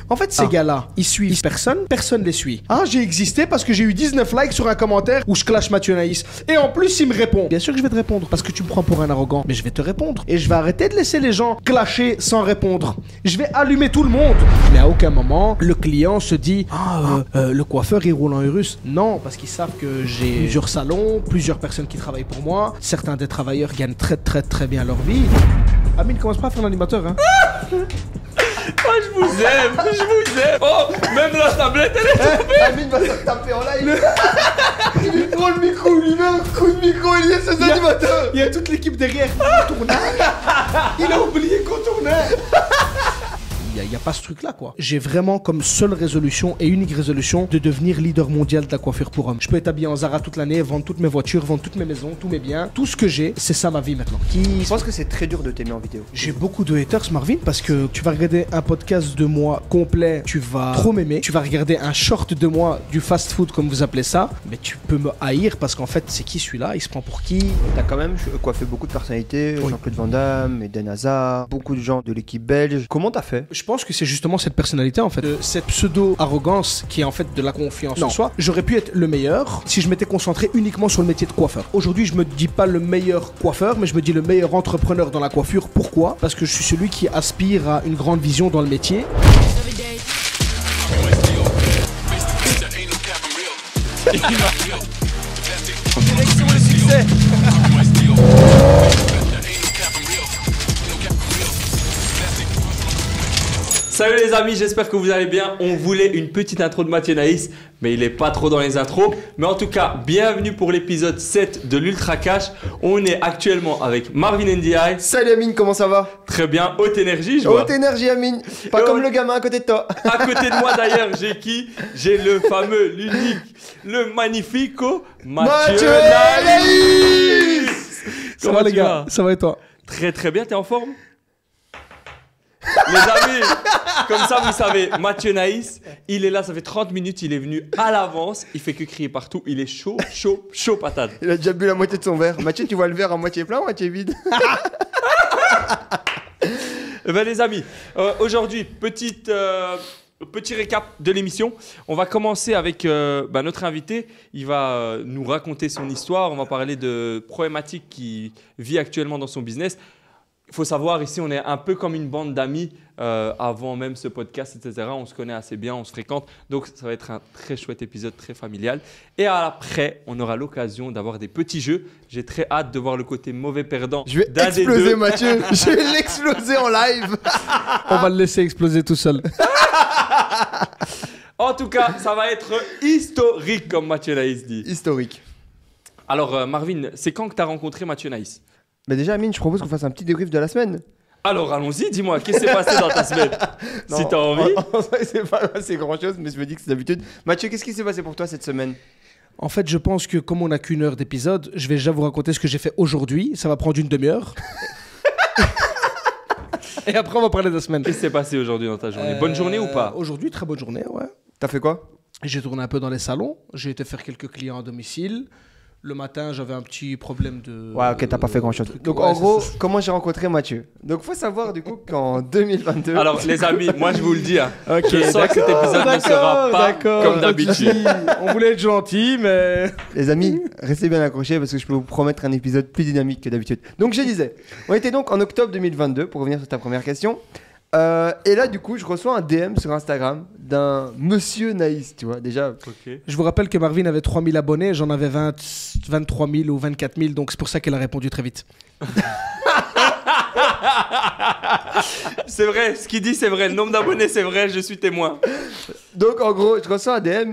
En fait, ces gars-là, ils suivent personne les suit. Ah, j'ai existé parce que j'ai eu 19 likes sur un commentaire où je clash Mathieu Naïs. Et en plus, il me répond. Bien sûr que je vais te répondre parce que tu me prends pour un arrogant. Mais je vais te répondre. Et je vais arrêter de laisser les gens clasher sans répondre. Je vais allumer tout le monde. Mais à aucun moment, le client se dit le coiffeur, il roule en Urus. Non, parce qu'ils savent que j'ai plusieurs salons, plusieurs personnes qui travaillent pour moi. Certains des travailleurs gagnent très bien leur vie. Amine, commence pas à faire l'animateur, hein. Oh, je vous aime. Oh, même la tablette, elle est tombée. Amine va se taper en live. Il prend le micro, il met un coup de micro, il y a ses animateurs. Il y a toute l'équipe derrière qui tournait. Il a oublié qu'on tournait. Il n'y a pas ce truc-là, quoi. J'ai vraiment comme seule résolution et unique résolution de devenir leader mondial de la coiffure pour hommes. Je peux être habillé en Zara toute l'année, vendre toutes mes voitures, vendre toutes mes maisons, tous mes biens. Tout ce que j'ai, c'est ça ma vie maintenant. Je pense que c'est très dur de t'aimer en vidéo. J'ai beaucoup de haters, Marvin, parce que tu vas regarder un podcast de moi complet, tu vas trop m'aimer. Tu vas regarder un short de moi, du fast-food comme vous appelez ça, mais tu peux me haïr parce qu'en fait, c'est qui celui-là? Il se prend pour qui? T'as quand même coiffé beaucoup de personnalités, Jean-Claude Van Damme, Eden Hazard, beaucoup de gens de l'équipe belge. Comment t'as fait? Je pense que c'est justement cette personnalité en fait, cette pseudo-arrogance qui est en fait de la confiance en soi. J'aurais pu être le meilleur si je m'étais concentré uniquement sur le métier de coiffeur. Aujourd'hui, je me dis pas le meilleur coiffeur, mais je me dis le meilleur entrepreneur dans la coiffure. Pourquoi? Parce que je suis celui qui aspire à une grande vision dans le métier. Direction le succès. Salut les amis, j'espère que vous allez bien. On voulait une petite intro de Mathieu Naïs, mais il est pas trop dans les intros. Mais en tout cas, bienvenue pour l'épisode 7 de l'Ultra Cash. On est actuellement avec Marvin NDI. Salut Amine, comment ça va? Très bien, haute énergie, je vois. Haute énergie Amine, pas comme le gamin à côté de toi. À côté de moi d'ailleurs, j'ai qui? J'ai le fameux, l'unique, le magnifico Mathieu Naïs. Ça va les gars? Ça va et toi? Très bien, t'es en forme? Les amis, comme ça vous savez, Mathieu Naïs, il est là, ça fait 30 minutes, il est venu à l'avance, il fait que crier partout, il est chaud patate. Il a déjà bu la moitié de son verre. Mathieu, tu vois le verre à moitié plein ou à moitié vide? Ben les amis, aujourd'hui, petit récap de l'émission. On va commencer avec notre invité. Il va nous raconter son histoire, on va parler de problématiques qu'il vit actuellement dans son business. Il faut savoir, ici, on est un peu comme une bande d'amis avant même ce podcast, etc. On se connaît assez bien, on se fréquente. Donc, ça va être un très chouette épisode, très familial. Et après, on aura l'occasion d'avoir des petits jeux. J'ai très hâte de voir le côté mauvais perdant. Je vais exploser, Mathieu. Je vais l'exploser en live. On va le laisser exploser tout seul. En tout cas, ça va être historique, comme Mathieu Naïs dit. Historique. Alors, Marvin, c'est quand que tu as rencontré Mathieu Naïs? Mais déjà, Amine, je propose qu'on fasse un petit débrief de la semaine. Alors, allons-y, dis-moi, qu'est-ce qui s'est passé dans ta semaine? Si t'as envie. En vrai, c'est pas assez grand-chose, mais je me dis que c'est d'habitude. Mathieu, qu'est-ce qui s'est passé pour toi cette semaine? En fait, je pense que comme on n'a qu'une heure d'épisode, je vais déjà vous raconter ce que j'ai fait aujourd'hui. Ça va prendre une demi-heure. Et après, on va parler de la semaine. Qu'est-ce qui s'est passé aujourd'hui dans ta journée? Bonne journée ou pas? Aujourd'hui, très bonne journée, ouais. T'as fait quoi? J'ai tourné un peu dans les salons. J'ai été faire quelques clients à domicile. Le matin, j'avais un petit problème de... Ouais, ok, t'as pas fait grand-chose. Donc, en gros, comment j'ai rencontré Mathieu? Donc, faut savoir, du coup, qu'en 2022... Alors, les amis, moi, je vous le dis, hein, Ok, je sens que cet épisode ne sera pas comme d'habitude. On voulait être gentil, mais... Les amis, restez bien accrochés parce que je peux vous promettre un épisode plus dynamique que d'habitude. Donc, je disais, on était donc en octobre 2022, pour revenir sur ta première question. Et là, du coup, je reçois un DM sur Instagram d'un monsieur Naïs, tu vois, déjà. Ok. Je vous rappelle que Marvin avait 3000 abonnés, j'en avais 23 000 ou 24 000, donc c'est pour ça qu'elle a répondu très vite. C'est vrai, ce qu'il dit, c'est vrai. Le nombre d'abonnés, c'est vrai, je suis témoin. Donc, en gros, je reçois un DM.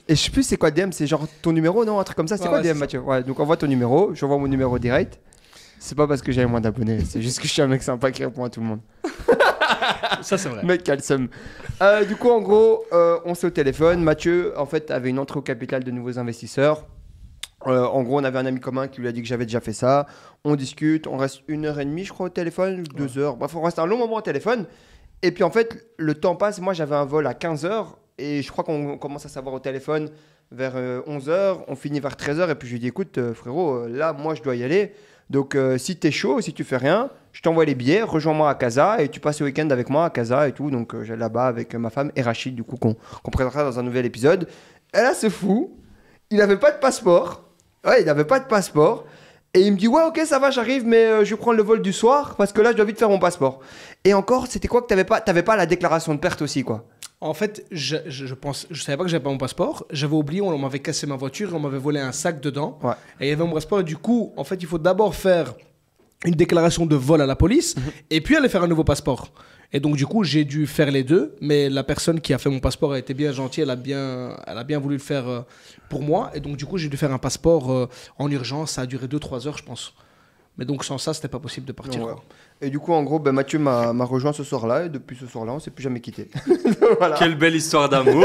Et je sais plus c'est quoi le DM, c'est genre ton numéro, non? Un truc comme ça, c'est quoi le DM, Mathieu? Ouais, donc envoie ton numéro, j'envoie mon numéro direct. C'est pas parce que j'avais moins d'abonnés, c'est juste que je suis un mec sympa qui répond à tout le monde. Ça, c'est vrai. Mec, quel seum. Du coup, en gros, on s'est au téléphone. Mathieu, en fait, avait une entrée au capital de nouveaux investisseurs. En gros, on avait un ami commun qui lui a dit que j'avais déjà fait ça. On discute, on reste 1h30, je crois, au téléphone, 2 heures. Bref, on reste un long moment au téléphone. Et puis, en fait, le temps passe. Moi, j'avais un vol à 15h. Et je crois qu'on commence à savoir au téléphone vers 11h, on finit vers 13h, et puis je lui dis, écoute, frérot, là, moi, je dois y aller. Donc, si t'es chaud, si tu fais rien, je t'envoie les billets, rejoins-moi à Casa, et tu passes le week-end avec moi à Casa et tout. Donc, j'allais là-bas avec ma femme et Rachid, du coup, qu'on présentera dans un nouvel épisode. Et là, c'est fou, il n'avait pas de passeport. Ouais, il n'avait pas de passeport. Et il me dit, ouais, ok, ça va, j'arrive, mais je prends le vol du soir, parce que là, je dois vite faire mon passeport. Et encore, c'était quoi que t'avais pas la déclaration de perte aussi, quoi. En fait, je savais pas que j'avais pas mon passeport. J'avais oublié, on m'avait cassé ma voiture et on m'avait volé un sac dedans. Ouais. Et il y avait mon passeport. Et du coup, en fait, il faut d'abord faire une déclaration de vol à la police et puis aller faire un nouveau passeport. Et donc, du coup, j'ai dû faire les deux. Mais la personne qui a fait mon passeport a été bien gentille. Elle a bien voulu le faire pour moi. Et donc, du coup, j'ai dû faire un passeport en urgence. Ça a duré 2-3 heures, je pense. Mais donc, sans ça, c'était pas possible de partir. Ouais. Quoi. Et du coup, en gros, Mathieu m'a rejoint ce soir-là. Et depuis ce soir-là, on s'est plus jamais quitté. Voilà. Quelle belle histoire d'amour.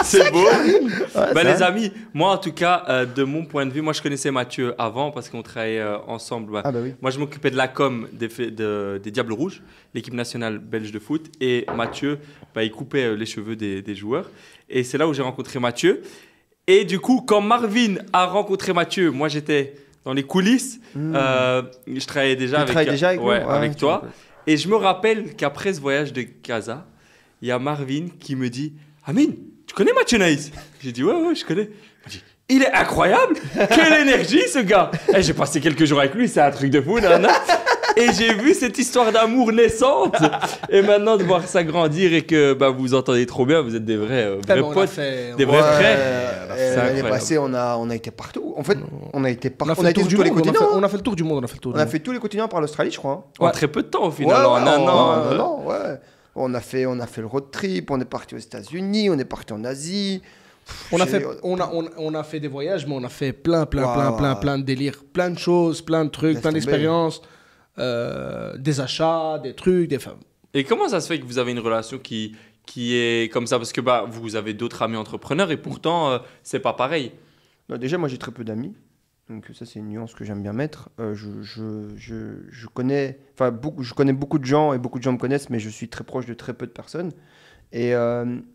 C'est beau. Ouais, Les amis, moi en tout cas, de mon point de vue, moi je connaissais Mathieu avant parce qu'on travaillait ensemble. Ah bah oui. Moi je m'occupais de la com des Diables Rouges, l'équipe nationale belge de foot. Et Mathieu, il coupait les cheveux des joueurs. Et c'est là où j'ai rencontré Mathieu. Et du coup, quand Marvin a rencontré Mathieu, moi j'étais dans les coulisses. Je travaillais déjà avec toi. Et je me rappelle qu'après ce voyage de Casa, il y a Marvin qui me dit « Amine, tu connais Mathieu Naïs ?» J'ai dit « Ouais, je connais. » Il m'a dit « Il est incroyable. Quelle énergie, ce gars. » Et j'ai passé quelques jours avec lui, c'est un truc de fou. Et j'ai vu cette histoire d'amour naissante. Et maintenant, de voir ça grandir et que vous vous entendez trop bien, vous êtes des vrais potes, des vrais frères. L'année passée, on a été partout. En fait, on a été partout. On a fait tous les continents. On a fait le tour du monde. On a fait tous les continents par l'Australie, je crois. En très peu de temps, au final. En un an. Ouais. On a fait le road trip, on est parti aux États-Unis, on est parti en Asie. On a fait des voyages, mais on a fait plein de délires, plein de choses, plein de trucs, plein d'expériences, des achats, des trucs, des femmes. Et comment ça se fait que vous avez une relation qui est comme ça? Parce que vous avez d'autres amis entrepreneurs et pourtant, c'est pas pareil. Non, déjà, moi, j'ai très peu d'amis. Donc ça, c'est une nuance que j'aime bien mettre. Je connais beaucoup de gens et beaucoup de gens me connaissent, mais je suis très proche de très peu de personnes. Et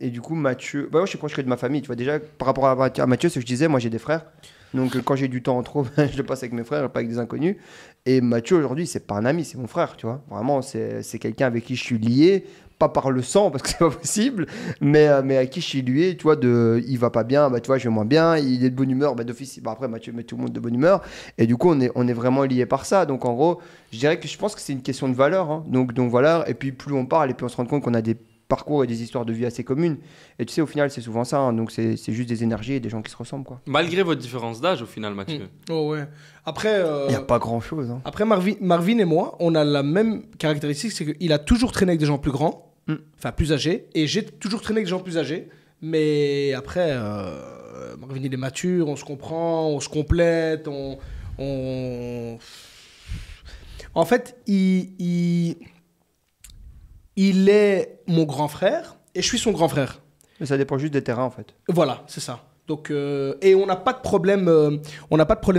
du coup, Mathieu... moi, je suis proche que de ma famille. Tu vois, déjà, par rapport à Mathieu, ce que je disais, moi, j'ai des frères. Donc, quand j'ai du temps en trop, je le passe avec mes frères, pas avec des inconnus. Et Mathieu, aujourd'hui, c'est pas un ami, c'est mon frère, tu vois. Vraiment, c'est quelqu'un avec qui je suis lié. Pas par le sang, parce que c'est pas possible, mais à qui je suis lié, tu vois, il va pas bien, tu vois, je vais moins bien, il est de bonne humeur, d'office, après Mathieu met tout le monde de bonne humeur, et du coup, on est vraiment lié par ça. Donc, en gros, je pense que c'est une question de valeur, hein. Donc voilà, et puis plus on parle, et puis on se rend compte qu'on a des parcours et des histoires de vie assez communes, et tu sais, au final, c'est souvent ça, hein. Donc c'est juste des énergies et des gens qui se ressemblent, quoi. Malgré votre différence d'âge, au final, Mathieu. Oh ouais. Après, il n'y a pas grand-chose, hein. Après, Marvin et moi, on a la même caractéristique, c'est qu'il a toujours traîné avec des gens plus grands, enfin plus âgés, et j'ai toujours traîné avec des gens plus âgés, mais après, Marvin il est mature, on se comprend, on se complète, En fait, il est mon grand frère, et je suis son grand frère. Mais ça dépend juste des terrains, en fait. Voilà, c'est ça. Donc, et on n'a pas de problème,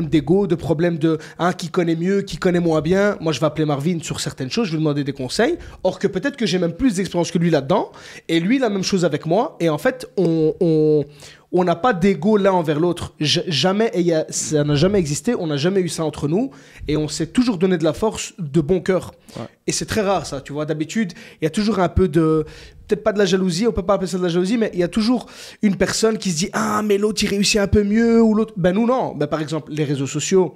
d'ego, de problème de qui connaît mieux, qui connaît moins bien. Moi, je vais appeler Marvin sur certaines choses, je vais lui demander des conseils. Or que peut-être que j'ai même plus d'expérience que lui là-dedans. Et lui, la même chose avec moi. Et en fait, on n'a pas d'ego l'un envers l'autre. Jamais, ça n'a jamais existé. On n'a jamais eu ça entre nous. Et on s'est toujours donné de la force de bon cœur. Ouais. Et c'est très rare, ça. Tu vois, d'habitude, il y a toujours un peu de... Peut-être pas de la jalousie, on peut pas appeler ça de la jalousie, mais il y a toujours une personne qui se dit « Ah, mais l'autre, il réussit un peu mieux. » ou l'autre... Ben nous, non. Ben, par exemple, les réseaux sociaux...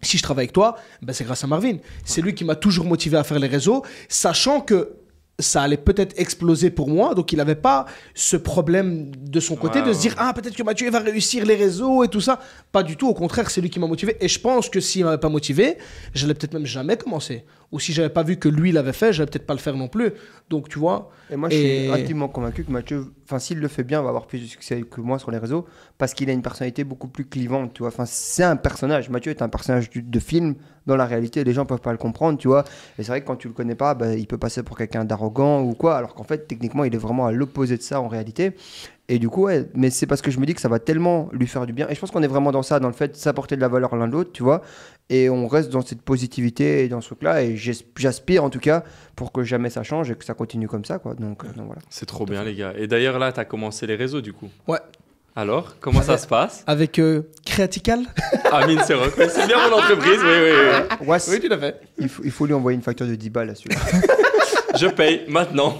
Si je travaille avec toi, ben c'est grâce à Marvin. C'est lui qui m'a toujours motivé à faire les réseaux, sachant que ça allait peut-être exploser pour moi, donc il n'avait pas ce problème de son côté de se dire « Ah, peut-être que Mathieu va réussir les réseaux et tout ça. » Pas du tout, au contraire, c'est lui qui m'a motivé. Et je pense que s'il ne m'avait pas motivé, je n'allais peut-être même jamais commencer. Ou si je n'avais pas vu que lui l'avait fait, je n'allais peut-être pas le faire non plus. Donc, tu vois... Et moi, je suis intimement convaincu que Mathieu, s'il le fait bien, va avoir plus de succès que moi sur les réseaux, parce qu'il a une personnalité beaucoup plus clivante, tu vois. C'est un personnage. Mathieu est un personnage de film. Dans la réalité, les gens ne peuvent pas le comprendre, tu vois. Et c'est vrai que quand tu le connais pas, il peut passer pour quelqu'un d'arrogant ou quoi, alors qu'en fait, techniquement, il est vraiment à l'opposé de ça en réalité. Et du coup, mais c'est parce que je me dis que ça va tellement lui faire du bien. Et je pense qu'on est vraiment dans ça, dans le fait de s'apporter de la valeur l'un de l'autre, tu vois. Et on reste dans cette positivité et dans ce truc-là. Et j'aspire en tout cas pour que jamais ça change et que ça continue comme ça, quoi. Donc voilà. C'est trop bien, les gars. Et d'ailleurs, là, tu as commencé les réseaux, du coup. Ouais. Alors, comment ça se passe? Avec Creatical. Amine Serok, c'est bien mon entreprise, oui. Was, Oui, tout à fait. il faut lui envoyer une facture de 10 balles là-dessus. Je paye maintenant.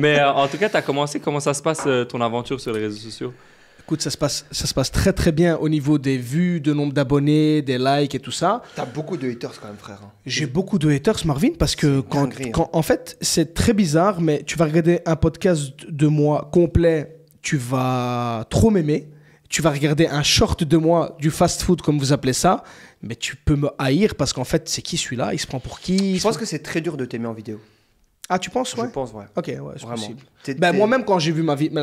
Mais en tout cas, tu as commencé. Comment ça se passe ton aventure sur les réseaux sociaux? Écoute, ça se passe très très bien au niveau des vues, de nombre d'abonnés, des likes et tout ça. T'as beaucoup de haters quand même, frère. J'ai beaucoup de haters, Marvin, parce que dinguerie, en fait, c'est très bizarre, mais tu vas regarder un podcast de moi complet, tu vas trop m'aimer. Tu vas regarder un short de moi, du fast-food comme vous appelez ça, mais tu peux me haïr parce qu'en fait, c'est qui celui-là? Il se prend pour qui? Je pense que c'est très dur de t'aimer en vidéo. Ah, tu penses, ouais? Je pense, ouais. Ok, ouais, c'est Vraiment. possible. Moi-même, quand j'ai vu mais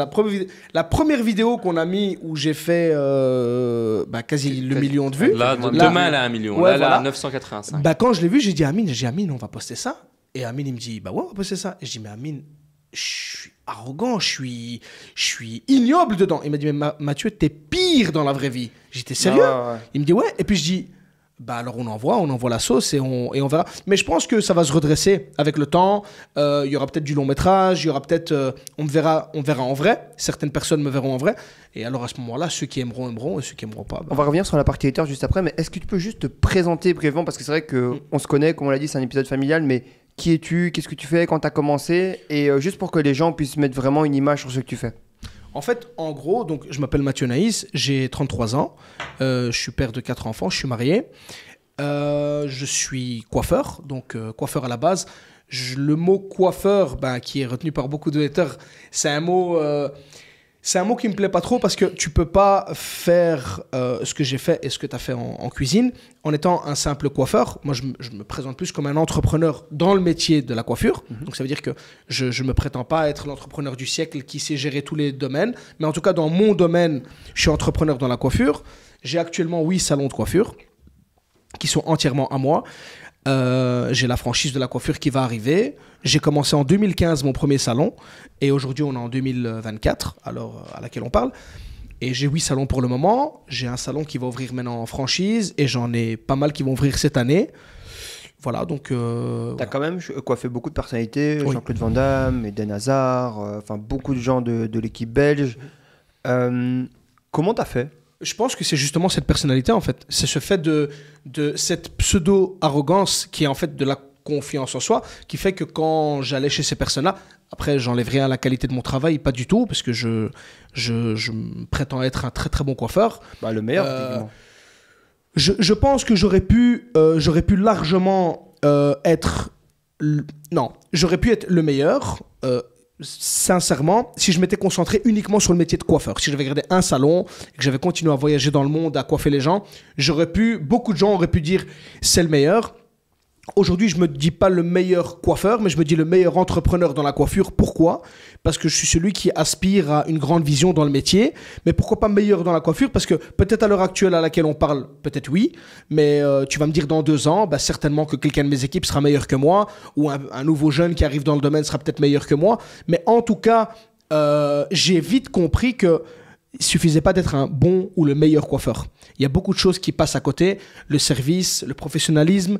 la première vidéo qu'on a mis où j'ai fait quasi le million de vues. Là, demain, elle a 1 million. Ouais, là, elle voilà. a 985. Quand je l'ai vu, j'ai dit à Amine, on va poster ça. Et Amine, il me dit, on va poster ça. Et je dis, mais Amine, je suis arrogant, je suis ignoble dedans. Il m'a dit, mais Mathieu, t'es pire dans la vraie vie. J'étais sérieux? Ouais. Il me dit, ouais. Et puis je dis, alors on envoie la sauce et on verra. Mais je pense que ça va se redresser avec le temps. Il y aura peut-être du long métrage, il y aura peut-être, on verra en vrai. Certaines personnes me verront en vrai. Et alors à ce moment-là, ceux qui aimeront et ceux qui aimeront pas. On va revenir sur la partie haters juste après, mais est-ce que tu peux juste te présenter brièvement, parce que c'est vrai qu'on se connaît, comme on l'a dit, c'est un épisode familial, mais qui es-tu, qu'est-ce que tu fais, quand tu as commencé, et juste pour que les gens puissent mettre vraiment une image sur ce que tu fais. En fait, en gros, donc, je m'appelle Mathieu Naïs, j'ai 33 ans, je suis père de 4 enfants, je suis marié, je suis coiffeur, donc coiffeur à la base. Le mot coiffeur, qui est retenu par beaucoup de haters, c'est un mot qui me plaît pas trop parce que tu peux pas faire ce que j'ai fait et ce que tu as fait en cuisine en étant un simple coiffeur. Moi, je me présente plus comme un entrepreneur dans le métier de la coiffure. Donc, ça veut dire que je me prétends pas être l'entrepreneur du siècle qui sait gérer tous les domaines. Mais en tout cas, dans mon domaine, je suis entrepreneur dans la coiffure. J'ai actuellement 8 salons de coiffure qui sont entièrement à moi. J'ai la franchise de la coiffure qui va arriver. J'ai commencé en 2015 mon premier salon et aujourd'hui on est en 2024 à laquelle on parle, et j'ai 8 salons pour le moment. J'ai un salon qui va ouvrir maintenant en franchise et j'en ai pas mal qui vont ouvrir cette année. Voilà, donc T'as quand même coiffé beaucoup de personnalités, Oui. Jean-Claude Van Damme, Eden Hazard, enfin beaucoup de gens de l'équipe belge. Comment t'as fait? je pense que c'est justement cette personnalité en fait. C'est ce fait de cette pseudo-arrogance qui est en fait de la confiance en soi, qui fait que quand j'allais chez ces personnes-là, après j'enlève rien à la qualité de mon travail, pas du tout, parce que je me prétends être un très très bon coiffeur. Le meilleur, typiquement. Je pense que j'aurais pu largement être... Non, j'aurais pu être le meilleur, sincèrement, si je m'étais concentré uniquement sur le métier de coiffeur. Si j'avais gardé un salon et que j'avais continué à voyager dans le monde, à coiffer les gens, beaucoup de gens auraient pu dire c'est le meilleur. Aujourd'hui, je me dis pas le meilleur coiffeur, mais je me dis le meilleur entrepreneur dans la coiffure. Pourquoi ? Parce que je suis celui qui aspire à une grande vision dans le métier. Mais pourquoi pas meilleur dans la coiffure ? Parce que peut-être à l'heure actuelle à laquelle on parle, peut-être oui, mais tu vas me dire dans 2 ans, certainement que quelqu'un de mes équipes sera meilleur que moi, ou un nouveau jeune qui arrive dans le domaine sera peut-être meilleur que moi. Mais en tout cas, j'ai vite compris que il suffisait pas d'être un bon ou le meilleur coiffeur. Il y a beaucoup de choses qui passent à côté. Le service, le professionnalisme,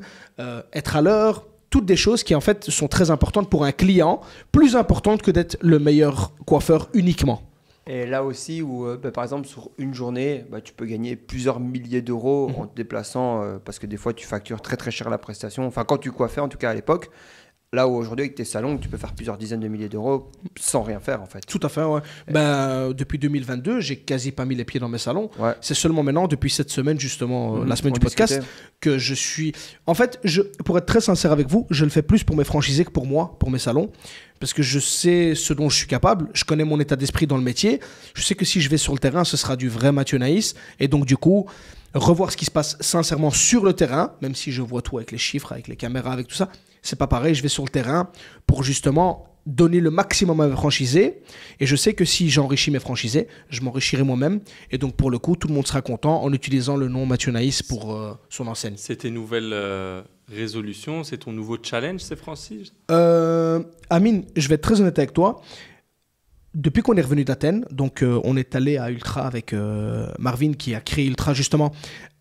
être à l'heure, toutes des choses qui en fait sont très importantes pour un client, plus importantes que d'être le meilleur coiffeur uniquement. Et là aussi, où par exemple, sur une journée, tu peux gagner plusieurs milliers d'euros en te déplaçant, parce que des fois, tu factures très très cher la prestation. Enfin, quand tu coiffais, en tout cas à l'époque. Là où aujourd'hui, avec tes salons, tu peux faire plusieurs dizaines de milliers d'euros sans rien faire, en fait. Tout à fait, ouais. Depuis 2022, j'ai quasi pas mis les pieds dans mes salons. Ouais. C'est seulement maintenant, depuis cette semaine, justement, la semaine du podcast, que je suis... En fait, pour être très sincère avec vous, je le fais plus pour mes franchisés que pour moi, pour mes salons. Parce que je sais ce dont je suis capable. Je connais mon état d'esprit dans le métier. Je sais que si je vais sur le terrain, ce sera du vrai Mathieu Naïs. Et donc, du coup, revoir ce qui se passe sincèrement sur le terrain, même si je vois tout avec les chiffres, avec les caméras, avec tout ça, c'est pas pareil. Je vais sur le terrain pour justement donner le maximum à mes franchisés. Et je sais que si j'enrichis mes franchisés, je m'enrichirai moi-même. Et donc, pour le coup, tout le monde sera content en utilisant le nom Mathieu Naïs pour son enseigne. C'est tes nouvelles résolutions, c'est ton nouveau challenge, c'est Francis ? Amine, je vais être très honnête avec toi. Depuis qu'on est revenu d'Athènes, donc on est allé à Ultra avec Marvin qui a créé Ultra justement.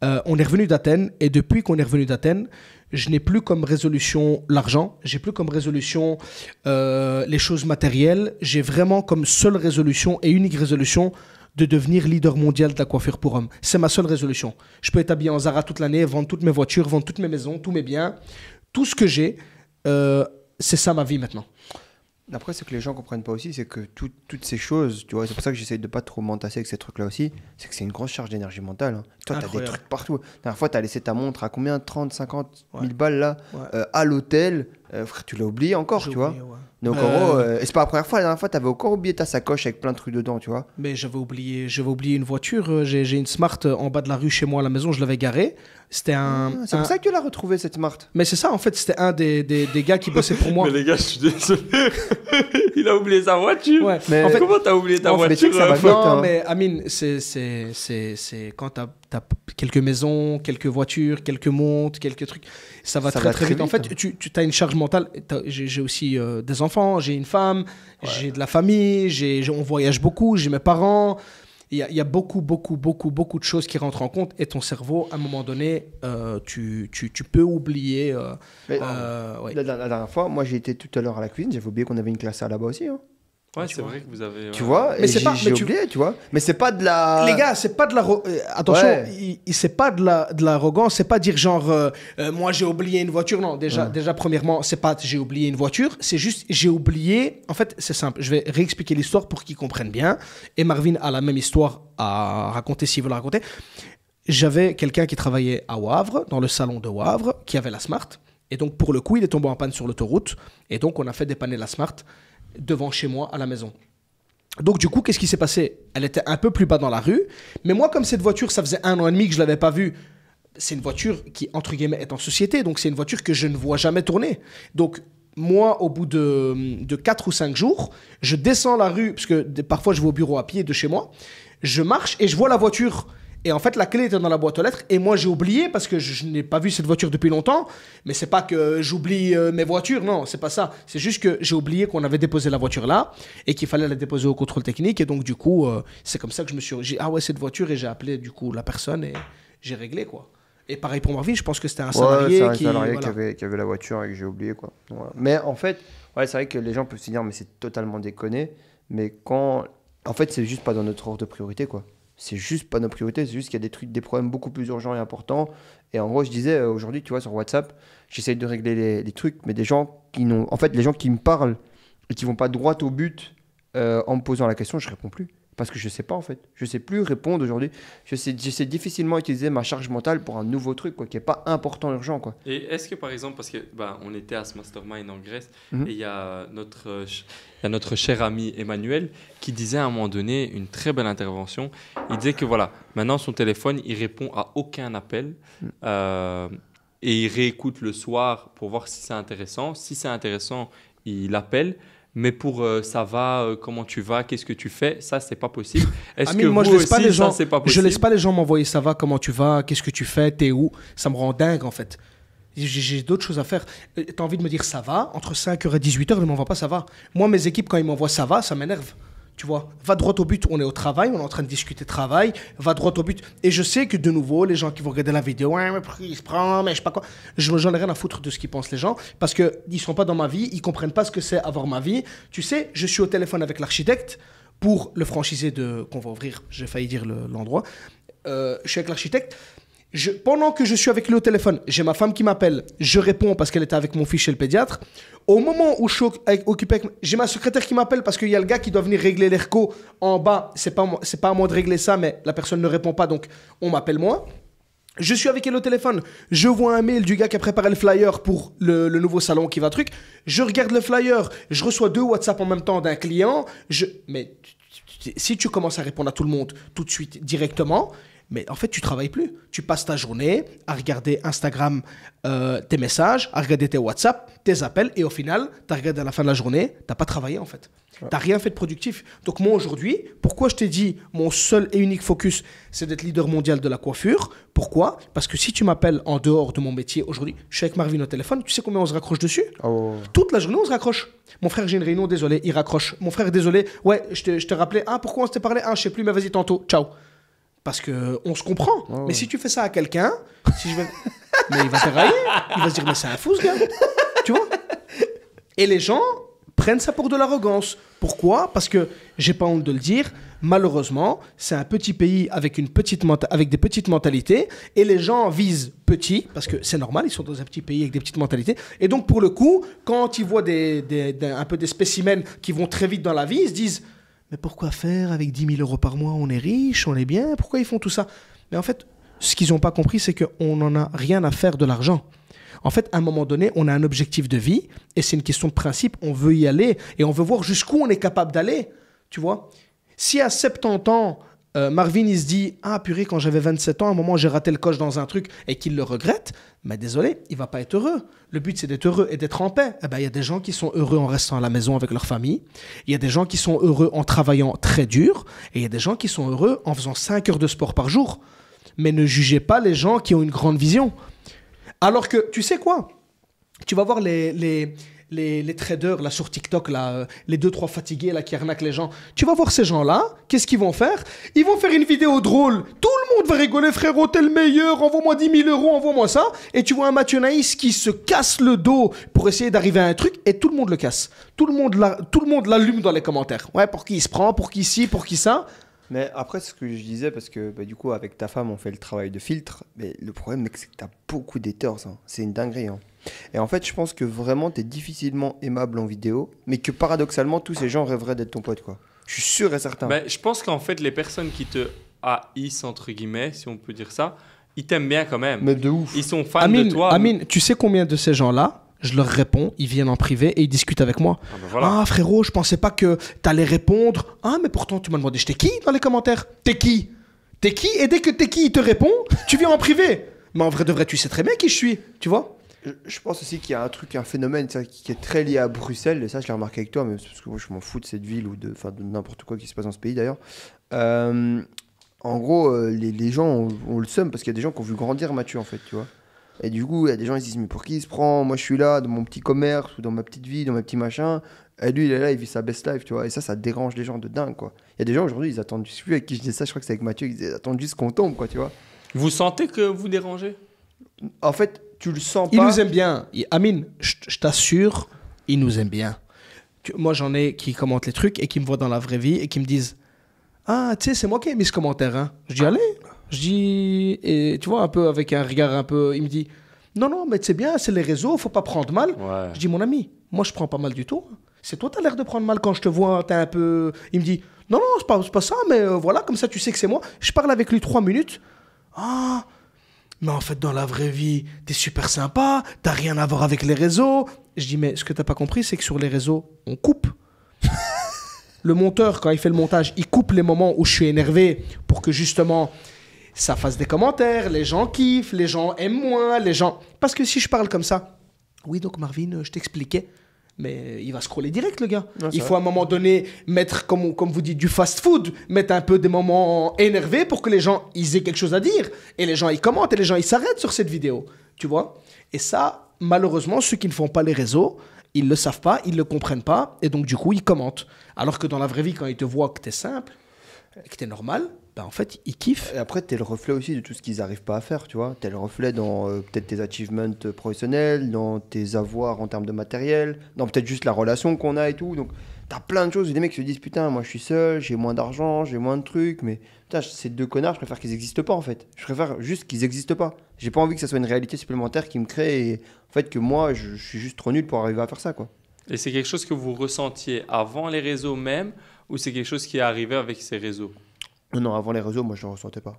On est revenu d'Athènes et depuis qu'on est revenu d'Athènes, je n'ai plus comme résolution l'argent, j'ai plus comme résolution les choses matérielles. J'ai vraiment comme seule résolution et unique résolution de devenir leader mondial de la coiffure pour hommes. C'est ma seule résolution. Je peux être habillé en Zara toute l'année, vendre toutes mes voitures, vendre toutes mes maisons, tous mes biens, tout ce que j'ai. C'est ça ma vie maintenant. Après, ce que les gens comprennent pas aussi, c'est que toutes ces choses, tu vois, c'est pour ça que j'essaye de pas trop m'entasser avec ces trucs-là aussi, c'est que c'est une grosse charge d'énergie mentale. Hein. Toi, tu as des trucs partout. La dernière fois, tu as laissé ta montre à combien 30, 50 000 balles là à l'hôtel. Frère, tu l'as oublié encore, tu vois. Donc en gros, et c'est pas la première fois. La dernière fois, tu avais encore oublié ta sacoche avec plein de trucs dedans, tu vois. Mais j'avais oublié une voiture. J'ai une Smart en bas de la rue chez moi à la maison, je l'avais garée. C'était c'est pour ça que tu l'as retrouvé cette Smart. Mais c'est ça, en fait, c'était un des gars qui bossait pour moi. Mais les gars, je suis désolé. Il a oublié sa voiture. Ouais. Mais en fait, comment t'as oublié ta voiture? Non, mais Amine, c'est quand t'as quelques maisons, quelques voitures, quelques montres, quelques trucs, ça va très vite. En fait, tu as une charge mentale. J'ai aussi des enfants, j'ai une femme, j'ai de la famille, on voyage beaucoup, j'ai mes parents. Il y a beaucoup de choses qui rentrent en compte et ton cerveau, à un moment donné, tu peux oublier. La dernière fois, moi j'ai été tout à l'heure à la cuisine, j'avais oublié qu'on avait une classe là-bas aussi. Hein. Ouais, c'est vrai que vous avez. Tu vois, mais j'ai oublié, tu vois. Mais c'est pas de la. Les gars, c'est pas de la. Attention, c'est pas de l'arrogance, c'est pas dire genre moi j'ai oublié une voiture. Non, déjà premièrement, c'est pas j'ai oublié une voiture, c'est juste j'ai oublié. En fait, c'est simple. Je vais réexpliquer l'histoire pour qu'ils comprennent bien. Et Marvin a la même histoire à raconter s'il veut la raconter. J'avais quelqu'un qui travaillait à Wavre, dans le salon de Wavre, qui avait la Smart. Et donc pour le coup, il est tombé en panne sur l'autoroute. Et donc on a fait dépanner la Smart devant chez moi à la maison. Donc du coup, qu'est-ce qui s'est passé? Elle était un peu plus bas dans la rue, mais moi comme cette voiture, ça faisait 1 an et demi que je l'avais pas vue. C'est une voiture qui, entre guillemets, est en société, donc c'est une voiture que je ne vois jamais tourner. Donc moi, au bout de 4 ou 5 jours, je descends la rue, parce que parfois je vais au bureau à pied de chez moi, je marche et je vois la voiture. Et en fait, la clé était dans la boîte aux lettres. Et moi, j'ai oublié parce que je n'ai pas vu cette voiture depuis longtemps. Mais c'est pas que j'oublie mes voitures. Non, c'est pas ça. C'est juste que j'ai oublié qu'on avait déposé la voiture là et qu'il fallait la déposer au contrôle technique. Et donc, du coup, c'est comme ça que je me suis dit, ah ouais, cette voiture. Et j'ai appelé, du coup, la personne et j'ai réglé, quoi. Et pareil pour Marvin, je pense que c'était un salarié, qui avait la voiture et que j'ai oublié, quoi. Voilà. Mais en fait, c'est vrai que les gens peuvent se dire, mais c'est totalement déconné. Mais quand. En fait, c'est juste pas dans notre ordre de priorité, quoi. C'est juste pas nos priorités, c'est juste qu'il y a des problèmes beaucoup plus urgents et importants. Et en gros, je disais aujourd'hui, tu vois, sur WhatsApp, j'essaye de régler les trucs, mais des gens qui n'ont. En fait, les gens qui me parlent et qui vont pas droit au but en me posant la question, je réponds plus. Parce que je sais pas, en fait. Je sais plus répondre aujourd'hui. J'essaie difficilement utiliser ma charge mentale pour un nouveau truc, quoi, qui est pas important, urgent, quoi. Et est-ce que, par exemple, parce que on était à ce mastermind en Grèce, et il y a notre cher ami Emmanuel qui disait à un moment donné une très belle intervention. Il disait que voilà, maintenant son téléphone, il répond à aucun appel et il réécoute le soir pour voir si c'est intéressant. Si c'est intéressant, il appelle. Mais pour ça va, comment tu vas, qu'est-ce que tu fais, ça c'est pas possible. Est-ce que moi, vous aussi, ça c'est pas possible? Je laisse pas les gens m'envoyer ça va, comment tu vas, qu'est-ce que tu fais, t'es où. Ça me rend dingue en fait. J'ai d'autres choses à faire. T'as envie de me dire ça va, entre 5h et 18h, ne m'envoie pas ça va. Moi, mes équipes, quand ils m'envoient ça va, ça m'énerve. Tu vois, va droit au but, on est au travail, on est en train de discuter travail, va droit au but. Et je sais que de nouveau, les gens qui vont regarder la vidéo, ouais, mais il se prend, mais je sais pas quoi. J'en ai rien à foutre de ce qu'ils pensent les gens, parce qu'ils ne sont pas dans ma vie, ils comprennent pas ce que c'est avoir ma vie. Tu sais, je suis au téléphone avec l'architecte pour le franchisé qu'on va ouvrir, j'ai failli dire l'endroit. Je suis avec l'architecte. Pendant que je suis avec lui au téléphone, j'ai ma femme qui m'appelle, je réponds parce qu'elle était avec mon fils chez le pédiatre. Au moment où je suis occupé j'ai ma secrétaire qui m'appelle parce qu'il y a le gars qui doit venir régler l'ERCO en bas. C'est pas à moi de régler ça, mais la personne ne répond pas, donc on m'appelle moi. Je suis avec elle au téléphone, je vois un mail du gars qui a préparé le flyer pour le nouveau salon qui va truc. Je regarde le flyer, je reçois 2 WhatsApp en même temps d'un client. Mais si tu commences à répondre à tout le monde tout de suite directement... Mais en fait, tu travailles plus. Tu passes ta journée à regarder Instagram, tes messages, à regarder tes WhatsApp, tes appels, et au final, tu as regardé à la fin de la journée, tu n'as pas travaillé en fait. Ouais. Tu n'as rien fait de productif. Donc moi aujourd'hui, pourquoi je t'ai dit mon seul et unique focus, c'est d'être leader mondial de la coiffure? Pourquoi? Parce que si tu m'appelles en dehors de mon métier aujourd'hui, je suis avec Marvin au téléphone, tu sais combien on se raccroche dessus? Toute la journée, on se raccroche. Mon frère, j'ai une réunion, désolé, il raccroche. Mon frère, désolé, ouais, je te rappelais, pourquoi on s'était parlé? Je sais plus, mais vas-y, tantôt, ciao. Parce qu'on se comprend. Mais si tu fais ça à quelqu'un, mais il va te railler. Il va se dire, mais c'est un fou ce gars. Tu vois? Et les gens, prennent ça pour de l'arrogance. Pourquoi? Parce que, j'ai pas honte de le dire, malheureusement, c'est un petit pays avec avec des petites mentalités, et les gens visent petit, parce que c'est normal, ils sont dans un petit pays avec des petites mentalités, et donc pour le coup, quand ils voient un peu des spécimens qui vont très vite dans la vie, ils se disent « Mais pourquoi faire? Avec 10 000 € par mois, on est riche, on est bien, pourquoi ils font tout ça ?» Mais en fait, ce qu'ils n'ont pas compris, c'est qu'on n'en a rien à faire de l'argent. En fait, à un moment donné, on a un objectif de vie et c'est une question de principe. On veut y aller et on veut voir jusqu'où on est capable d'aller. Tu vois? Si à 70 ans, Marvin, il se dit « Ah, purée, quand j'avais 27 ans, à un moment, j'ai raté le coche dans un truc et qu'il le regrette, mais désolé, il va pas être heureux. Le but, c'est d'être heureux et d'être en paix. » Eh ben, il y a des gens qui sont heureux en restant à la maison avec leur famille. Il y a des gens qui sont heureux en travaillant très dur. Et il y a des gens qui sont heureux en faisant 5 heures de sport par jour. Mais ne jugez pas les gens qui ont une grande vision. Alors que, tu sais quoi? Tu vas voir les traders là, sur TikTok, là, les 2-3 fatigués là, qui arnaquent les gens. Tu vas voir ces gens-là, qu'est-ce qu'ils vont faire? Ils vont faire une vidéo drôle. Tout le monde va rigoler, frérot, t'es le meilleur, envoie-moi 10 000 €, envoie-moi ça. Et tu vois un Mathieu Naïs qui se casse le dos pour essayer d'arriver à un truc et tout le monde le casse. Tout le monde l'allume dans les commentaires. Ouais, pour qui il se prend, pour qui ci, pour qui ça. Mais après, c'est ce que je disais, parce que du coup, avec ta femme, on fait le travail de filtre. Mais le problème, mec, c'est que t'as beaucoup d'haters. Hein. C'est une dinguerie. Hein. Et en fait, je pense que vraiment, t'es difficilement aimable en vidéo, mais que paradoxalement, tous ces gens rêveraient d'être ton pote, quoi. Je suis sûr et certain. Ben, je pense qu'en fait, les personnes qui te haïssent, entre guillemets, si on peut dire ça, ils t'aiment bien quand même. Mais de ouf. Ils sont fans de toi. Amine, tu sais combien de ces gens-là, je leur réponds, ils viennent en privé et ils discutent avec moi. Ah, ben voilà. Ah frérot, je pensais pas que t'allais répondre. Ah mais pourtant tu m'as demandé j'étais qui dans les commentaires? T'es qui? Et dès que t'es qui il te répond, tu viens en privé. Mais en vrai de vrai tu sais très bien qui je suis, tu vois? Je pense aussi qu'il y a un phénomène ça, qui est très lié à Bruxelles, et ça je l'ai remarqué avec toi, mais parce que moi je m'en fous de cette ville ou de n'importe quoi qui se passe dans ce pays d'ailleurs. En gros, les gens ont le seum parce qu'il y a des gens qui ont vu grandir Mathieu en fait, tu vois. Et du coup, il y a des gens qui se disent, mais pour qui il se prend? Moi, je suis là, dans mon petit commerce, ou dans ma petite vie, dans mes petits machins. Et lui, il est là, il vit sa best life, tu vois. Et ça dérange les gens de dingue, quoi. Il y a des gens aujourd'hui, ils attendent juste, avec qui je disais ça, je crois que c'est avec Mathieu, ils attendent juste qu'on tombe, quoi, tu vois. Vous sentez que vous dérangez? En fait, tu le sens pas. Il nous aime bien. Amine, je t'assure, il nous aime bien. Moi, j'en ai qui commentent les trucs et qui me voient dans la vraie vie et qui me disent, ah, tu sais, c'est moi qui ai mis ce commentaire, hein. Je dis, allez. Je dis, et tu vois, un peu avec un regard un peu, il me dit, non, mais c'est bien, c'est les réseaux, faut pas prendre mal. Ouais. Je dis, mon ami, moi je prends pas mal du tout. C'est toi, t'as l'air de prendre mal quand je te vois, t'es un peu. Il me dit, non, c'est pas ça, mais voilà, comme ça tu sais que c'est moi. Je parle avec lui 3 minutes. Ah, mais en fait, dans la vraie vie, t'es super sympa, t'as rien à voir avec les réseaux. Je dis, mais ce que t'as pas compris, c'est que sur les réseaux, on coupe. Le monteur, quand il fait le montage, il coupe les moments où je suis énervé pour que justement ça fasse des commentaires, les gens kiffent, les gens aiment moins, les gens... Parce que si je parle comme ça, oui, donc Marvin, je t'expliquais, mais il va scroller direct, le gars. Il faut à un moment donné mettre, comme vous dites, du fast-food, mettre un peu des moments énervés pour que les gens, ils aient quelque chose à dire. Et les gens, ils commentent, et les gens, ils s'arrêtent sur cette vidéo, tu vois. Et ça, malheureusement, ceux qui ne font pas les réseaux, ils le savent pas, ils le comprennent pas, et donc du coup, ils commentent. Alors que dans la vraie vie, quand ils te voient que t'es simple, que t'es normal... Ben en fait, ils kiffent. Et après, t'es le reflet aussi de tout ce qu'ils n'arrivent pas à faire, tu vois. T'es le reflet dans peut-être tes achievements professionnels, dans tes avoirs en termes de matériel, dans peut-être juste la relation qu'on a et tout. Donc, t'as plein de choses. Des mecs qui se disent, putain, moi je suis seul, j'ai moins d'argent, j'ai moins de trucs, mais putain, ces deux connards, je préfère qu'ils n'existent pas en fait. Je préfère juste qu'ils n'existent pas. J'ai pas envie que ça soit une réalité supplémentaire qui me crée et en fait que moi, je suis juste trop nul pour arriver à faire ça, quoi. Et c'est quelque chose que vous ressentiez avant les réseaux même, ou c'est quelque chose qui est arrivé avec ces réseaux? Non, avant les réseaux, moi je ne ressentais pas.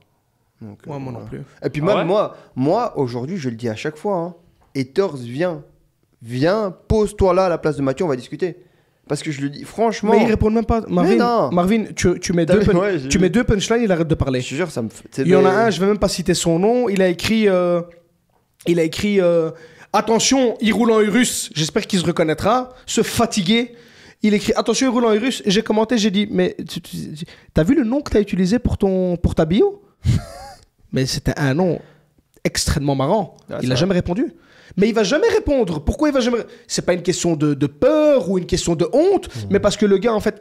Donc, moi non plus. Et puis même moi aujourd'hui, je le dis à chaque fois, hein, haters, viens, pose-toi là à la place de Mathieu, on va discuter. Parce que je le dis, franchement... Mais ils répondent même pas. Marvin, tu mets deux punchlines, il arrête de parler. Je te jure, ça me fait... Il y en a un, je vais même pas citer son nom, il a écrit... attention, il roule en Urus, j'espère qu'il se reconnaîtra, ce fatigué... Il écrit attention, il roule en Urus. Et j'ai commenté, j'ai dit, mais t'as vu le nom que t'as utilisé pour ta bio? Mais c'était un nom extrêmement marrant. Il n'a jamais répondu. Mais il va jamais répondre. Pourquoi il va jamais... C'est pas une question de peur ou une question de honte, mais parce que le gars, en fait,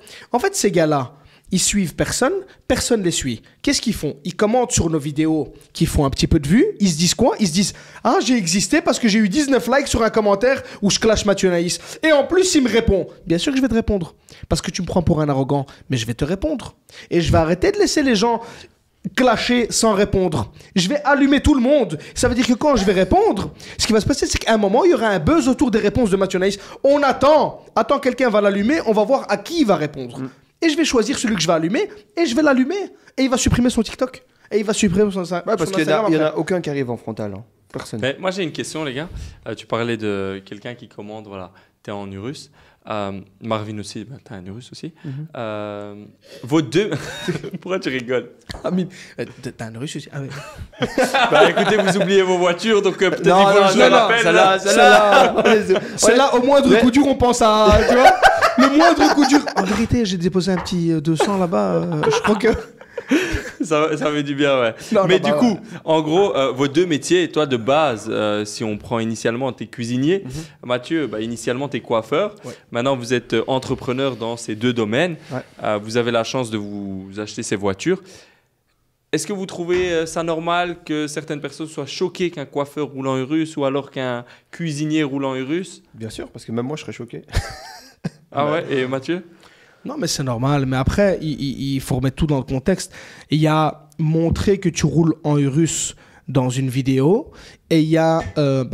ces gars-là, Ils suivent personne, personne les suit. Qu'est-ce qu'ils font? Ils commentent sur nos vidéos qui font un petit peu de vues. Ils se disent quoi? Ils se disent « Ah, j'ai existé parce que j'ai eu 19 likes sur un commentaire où je clash Mathieu Naïs. » Et en plus, il me répond. Bien sûr que je vais te répondre. Parce que tu me prends pour un arrogant. Mais je vais te répondre. Et je vais arrêter de laisser les gens clasher sans répondre. Je vais allumer tout le monde. Ça veut dire que quand je vais répondre, ce qui va se passer, c'est qu'à un moment, il y aura un buzz autour des réponses de Mathieu Naïs. On attend, quelqu'un va l'allumer, on va voir à qui il va répondre. Et je vais choisir celui que je vais allumer, et je vais l'allumer. Et il va supprimer son TikTok. Et il va supprimer son Instagram. Ouais, parce qu'il n'y en a aucun qui arrive en frontal. Hein. Personne. Mais moi, j'ai une question, les gars. Tu parlais de quelqu'un qui commande, voilà, t'es en Urus. Marvin aussi, bah, t'as un Urus aussi. Vos deux... Pourquoi tu rigoles? Amine, t'as un Urus aussi? Ah oui. Bah écoutez, vous oubliez vos voitures, donc peut-être il faut que je l'appelle. Celle-là, au moindre coup dur, on pense à... Tu vois, le moindre coup dur. En vérité, j'ai déposé un petit 200 là-bas. Je crois que... ça fait du bien, ouais. Non, mais du coup, en gros, vos deux métiers, toi de base, si on prend initialement, t'es cuisinier. Mathieu, bah, initialement, t'es coiffeur. Ouais. Maintenant, vous êtes entrepreneur dans ces deux domaines. Ouais. Vous avez la chance de vous acheter ces voitures. Est-ce que vous trouvez ça normal que certaines personnes soient choquées qu'un coiffeur roule en Urus ou alors qu'un cuisinier roule en Urus? Bien sûr, parce que même moi, je serais choqué. Ah ouais, et Mathieu? Non, mais c'est normal. Mais après, il faut remettre tout dans le contexte. Il y a montrer que tu roules en Urus dans une vidéo. Et il y a,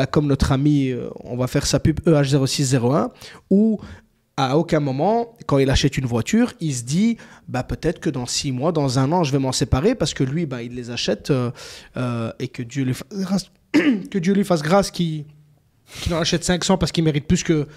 comme notre ami, on va faire sa pub EH0601, où à aucun moment, quand il achète une voiture, il se dit peut-être que dans 6 mois, dans 1 an, je vais m'en séparer parce que lui, il les achète et que Dieu lui fasse grâce, que Dieu lui fasse grâce qu'il en achète 500 parce qu'il mérite plus que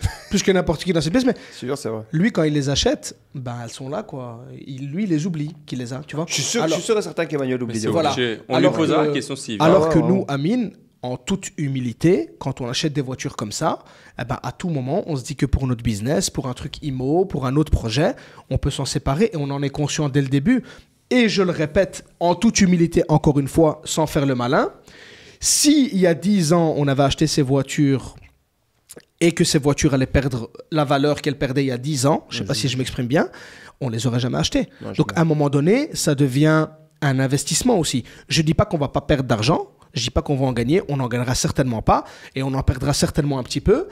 n'importe qui dans cette pièce. Mais sûr, c'est vrai. Lui, quand il les achète, elles sont là, quoi. Lui, il les oublie, qu'il les a, tu vois. Je suis sûr et certain qu'Emmanuel oublie des voilà. On lui posera la question si. Alors que nous, Amine, en toute humilité, quand on achète des voitures comme ça, à tout moment, on se dit que pour notre business, pour un truc IMO, pour un autre projet, on peut s'en séparer et on en est conscient dès le début. Et je le répète, en toute humilité, encore une fois, sans faire le malin, si il y a 10 ans, on avait acheté ces voitures et que ces voitures allaient perdre la valeur qu'elles perdaient il y a 10 ans, je ne sais pas si je m'exprime bien, on ne les aurait jamais achetées. Non, donc, à un moment donné, ça devient un investissement aussi. Je ne dis pas qu'on ne va pas perdre d'argent, je ne dis pas qu'on va en gagner, on n'en gagnera certainement pas et on en perdra certainement un petit peu.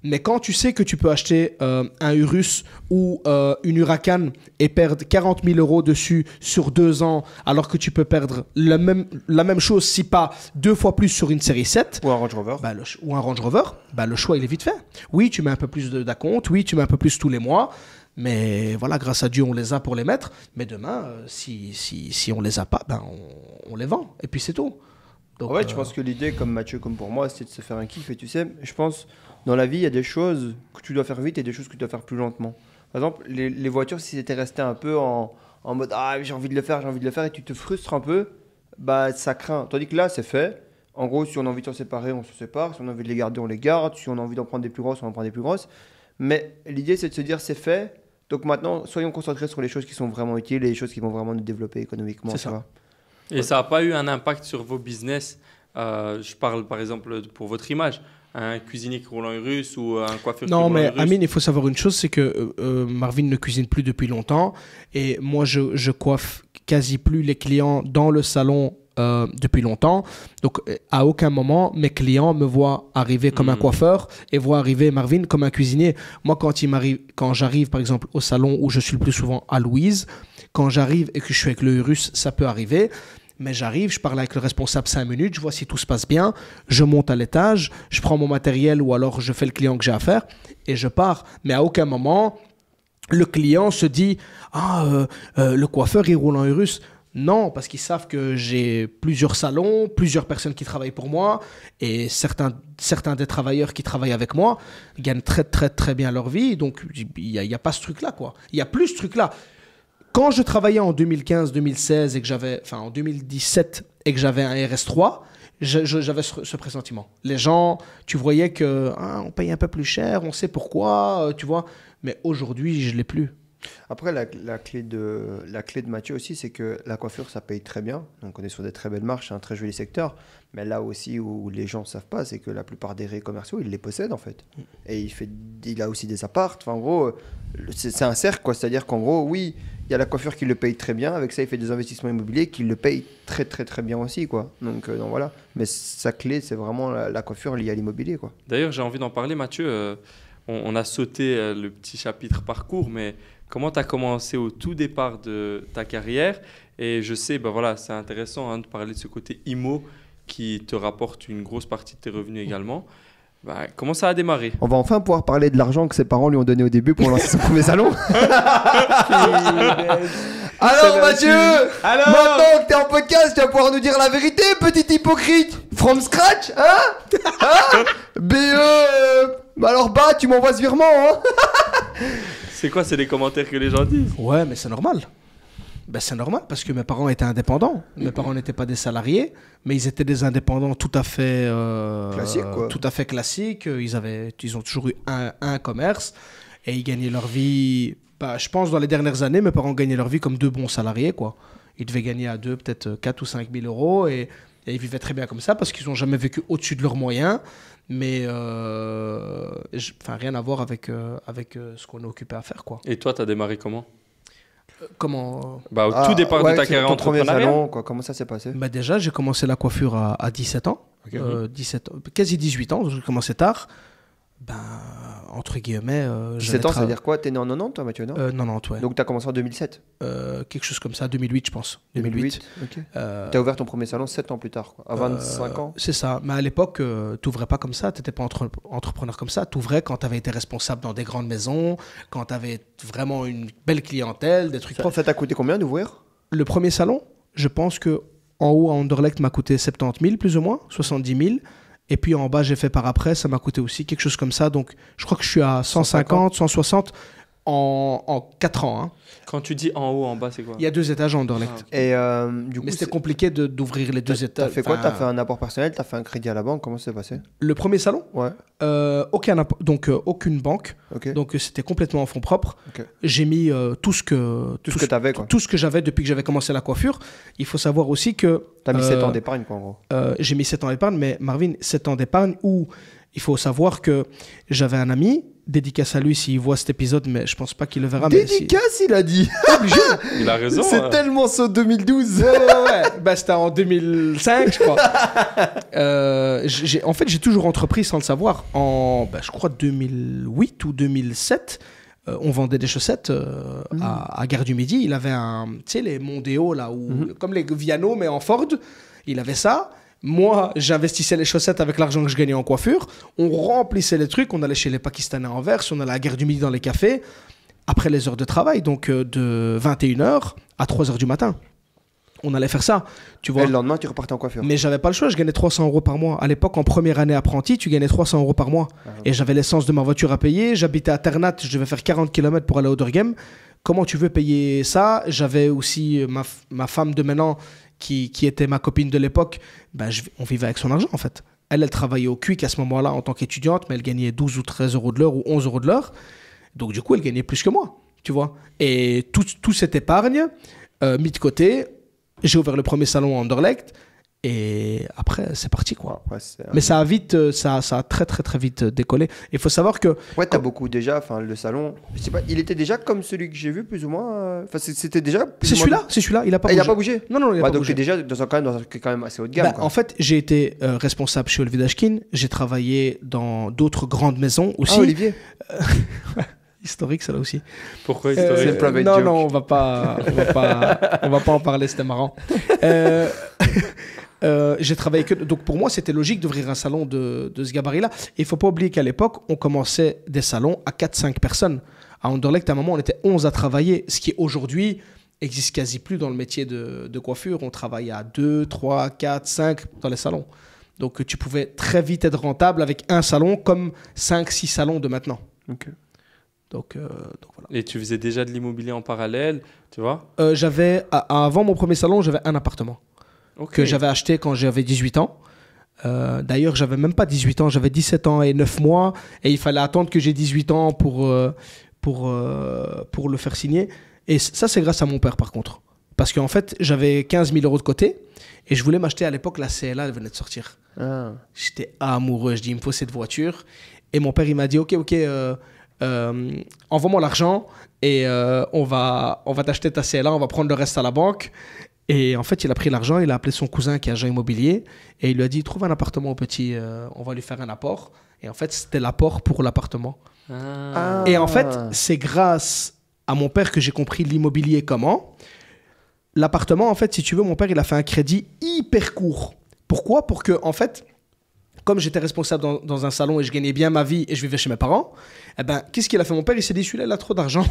Mais quand tu sais que tu peux acheter un Urus ou une Huracan et perdre 40 000 € dessus sur 2 ans, alors que tu peux perdre la même chose, si pas 2 fois plus sur une série 7. Ou un Range Rover. Ou un Range Rover, le choix, il est vite fait. Oui, tu mets un peu plus d'acompte, oui, tu mets un peu plus tous les mois. Mais voilà, grâce à Dieu, on les a pour les mettre. Mais demain, si on les a pas, on les vend. Et puis c'est tout. Donc, ouais, je pense que l'idée, comme Mathieu, comme pour moi, c'est de se faire un kiff. Et tu sais, je pense, dans la vie, il y a des choses que tu dois faire vite et des choses que tu dois faire plus lentement. Par exemple, les voitures, si c'était resté un peu en mode « Ah, j'ai envie de le faire » et tu te frustres un peu, ça craint. Tandis que là, c'est fait. En gros, si on a envie de s'en séparer, on se sépare. Si on a envie de les garder, on les garde. Si on a envie d'en prendre des plus grosses, on en prend des plus grosses. Mais l'idée, c'est de se dire « C'est fait ». Donc maintenant, soyons concentrés sur les choses qui sont vraiment utiles et les choses qui vont vraiment nous développer économiquement. C'est ça. Et ça n'a pas eu un impact sur vos business? Je parle par exemple pour votre image, un cuisinier qui roule en Urus ou un coiffeur qui roule en Urus. Non, mais Amine, il faut savoir une chose, c'est que Marvin ne cuisine plus depuis longtemps et moi, je coiffe quasi plus les clients dans le salon depuis longtemps. Donc, à aucun moment, mes clients me voient arriver comme un coiffeur et voient arriver Marvin comme un cuisinier. Moi, quand j'arrive, par exemple, au salon où je suis le plus souvent à Louise, quand j'arrive et que je suis avec le Urus, ça peut arriver. Mais j'arrive, je parle avec le responsable 5 minutes, je vois si tout se passe bien, je monte à l'étage, je prends mon matériel ou alors je fais le client que j'ai à faire et je pars. Mais à aucun moment, le client se dit « Ah, le coiffeur, il roule en Urus ». Non, parce qu'ils savent que j'ai plusieurs salons, plusieurs personnes qui travaillent pour moi et certains des travailleurs qui travaillent avec moi gagnent très, très, très bien leur vie. Donc, il n'y a pas ce truc-là, quoi. Il n'y a plus ce truc-là. Quand je travaillais en 2015-2016 et que j'avais, en 2017 et que j'avais un RS3, j'avais ce pressentiment. Les gens, tu voyais que on paye un peu plus cher, on sait pourquoi, tu vois. Mais aujourd'hui, je l'ai plus. Après, la clé de Mathieu aussi, c'est que la coiffure, ça paye très bien. Donc, on est sur des très belles marches, c'est un très joli secteur. Mais là aussi, où les gens ne savent pas, c'est que la plupart des raies commerciaux, ils les possèdent, en fait. Et il a aussi des apparts. Enfin, en gros, c'est un cercle, quoi. C'est-à-dire qu'en gros, oui, Il y a la coiffure qui le paye très bien. Avec ça, il fait des investissements immobiliers qui le payent très, très, très bien aussi, quoi. Donc voilà. Mais sa clé, c'est vraiment la coiffure liée à l'immobilier, quoi. D'ailleurs, j'ai envie d'en parler, Mathieu. On a sauté le petit chapitre parcours, mais comment tu as commencé au tout départ de ta carrière? Et je sais, ben voilà, c'est intéressant de parler de ce côté IMO qui te rapporte une grosse partie de tes revenus également. Bah, comment ça a démarré? On va enfin pouvoir parler de l'argent que ses parents lui ont donné au début pour lancer son premier salon. Alors Mathieu, maintenant que t'es en podcast, tu vas pouvoir nous dire la vérité, petit hypocrite. From scratch, hein bah alors tu m'envoies ce virement, hein. C'est quoi? C'est les commentaires que les gens disent? Ouais, mais c'est normal. Ben, c'est normal parce que mes parents étaient indépendants. Mes parents n'étaient pas des salariés, mais ils étaient des indépendants tout à fait classiques, quoi. Tout à fait classiques. Ils ont toujours eu un commerce et ils gagnaient leur vie. Bah, je pense dans les dernières années, mes parents gagnaient leur vie comme deux bons salariés, quoi. Ils devaient gagner à deux peut-être 4 ou 5 000 euros et ils vivaient très bien comme ça parce qu'ils n'ont jamais vécu au-dessus de leurs moyens. Mais rien à voir avec ce qu'on est occupé à faire, quoi. Et toi, tu as démarré comment? Comment Bah, au tout départ de ta carrière ton premier entrepreneuriale. salon, quoi. Comment ça s'est passé? Bah déjà, j'ai commencé la coiffure à 17 ans. 17 ans, quasi 18 ans, donc j'ai commencé tard. Ben, entre guillemets... 17 ans, ça veut dire quoi? T'es né en 90, toi, Mathieu, non? 90, ouais. Donc t'as commencé en 2007? Quelque chose comme ça, 2008, je pense. 2008. Ok. T'as ouvert ton premier salon 7 ans plus tard, quoi. À 25 ans? C'est ça. Mais à l'époque, t'ouvrais pas comme ça. T'étais pas entrepreneur comme ça. T'ouvrais quand t'avais été responsable dans des grandes maisons, quand t'avais vraiment une belle clientèle, des trucs propres. Ça t'a coûté combien d'ouvrir? Le premier salon, je pense que en haut à Anderlecht m'a coûté 70 000 plus ou moins, 70 000. Et puis en bas, j'ai fait par après, ça m'a coûté aussi quelque chose comme ça. Donc je crois que je suis à 150, 160 en 4 ans. Hein. Quand tu dis en haut, en bas, c'est quoi? Il y a 2 étages à Anderlecht. Et du coup, mais c'était compliqué d'ouvrir les 2 étages. T'as fait quoi? T'as fait un apport personnel? T'as fait un crédit à la banque? Comment ça s'est passé? Le premier salon? Ouais. Aucune banque. Okay. Donc c'était complètement en fonds propres. Okay. J'ai mis tout ce que t'avais, quoi. Tout ce que j'avais depuis que j'avais commencé la coiffure. Il faut savoir aussi que... T'as mis 7 ans d'épargne, quoi, en gros. J'ai mis 7 ans d'épargne, mais Marvin, 7 ans d'épargne où il faut savoir que j'avais un ami, dédicace à lui s'il voit cet épisode, mais je pense pas qu'il le verra. Dédicace, il a dit. Il a raison. C'est tellement saut 2012. Ouais. Bah, c'était en 2005, je crois. En fait, j'ai toujours entrepris sans le savoir. Je crois 2008 ou 2007, on vendait des chaussettes à Gare du Midi. Il avait les Mondeo, là, comme les Viano, mais en Ford. Il avait ça. Moi, j'investissais les chaussettes avec l'argent que je gagnais en coiffure. On remplissait les trucs. On allait chez les Pakistanais en Anvers. On allait à la Gare du Midi dans les cafés. Après les heures de travail, donc de 21h à 3h du matin. On allait faire ça, tu vois. Et le lendemain, tu repartais en coiffure. Mais j'avais pas le choix, je gagnais 300 euros par mois. À l'époque, en première année apprenti, tu gagnais 300 euros par mois. Et j'avais l'essence de ma voiture à payer. J'habitais à Ternat, je devais faire 40 km pour aller au Durgem. Comment tu veux payer ça? J'avais aussi ma femme de maintenant qui était ma copine de l'époque. On vivait avec son argent, en fait. Elle travaillait au Quick à ce moment-là en tant qu'étudiante, mais elle gagnait 12 ou 13 euros de l'heure ou 11 euros de l'heure. Donc, du coup, elle gagnait plus que moi, tu vois. Et tout cette épargne mis de côté, j'ai ouvert le premier salon à Anderlecht. Et après, c'est parti, quoi. Après, mais ça a très, très, très vite décollé. Il faut savoir que... Ouais, t'as beaucoup déjà, le salon, je sais pas, il était déjà comme celui que j'ai vu, plus ou moins. Enfin, c'était déjà... C'est celui-là, il a pas bougé. Il a pas bougé? Non, il a pas donc bougé. t'es déjà dans un quand même assez haut de gamme, quoi. En fait, j'ai été responsable chez Olivier Dashkin. J'ai travaillé dans d'autres grandes maisons aussi. Ah, Olivier. Historique, ça là aussi. Pourquoi historique? C'est private non, joke. non, on va pas en parler, c'était marrant. J'ai travaillé donc pour moi, c'était logique d'ouvrir un salon de ce gabarit-là. Et il faut pas oublier qu'à l'époque, on commençait des salons à 4-5 personnes. À Anderlecht, à un moment, on était 11 à travailler, ce qui aujourd'hui existe quasi plus dans le métier de coiffure. On travaille à 2, 3, 4, 5 dans les salons. Donc tu pouvais très vite être rentable avec un salon comme 5-6 salons de maintenant. Ok. Donc voilà. Et tu faisais déjà de l'immobilier en parallèle, tu vois? Avant mon premier salon, j'avais un appartement que j'avais acheté quand j'avais 18 ans. D'ailleurs, j'avais même pas 18 ans, j'avais 17 ans et 9 mois. Et il fallait attendre que j'ai 18 ans pour le faire signer. Et ça, c'est grâce à mon père, par contre. Parce qu'en fait, j'avais 15 000 euros de côté. Et je voulais m'acheter à l'époque, la CLA, elle venait de sortir. Ah. J'étais amoureux. Je dis, il me faut cette voiture. Et mon père, il m'a dit, ok, envoie-moi l'argent et on va t'acheter ta CLA, on va prendre le reste à la banque. Et en fait, il a pris l'argent, il a appelé son cousin qui est agent immobilier et il lui a dit, trouve un appartement au petit, on va lui faire un apport. Et en fait, c'était l'apport pour l'appartement. Ah. Et en fait, c'est grâce à mon père que j'ai compris l'immobilier comment. L'appartement, en fait, si tu veux, mon père, il a fait un crédit hyper court. Pourquoi ? Pour que, en fait, comme j'étais responsable dans un salon et je gagnais bien ma vie et je vivais chez mes parents, eh ben, qu'est-ce qu'il a fait mon père ? Il s'est dit, celui-là, il a trop d'argent.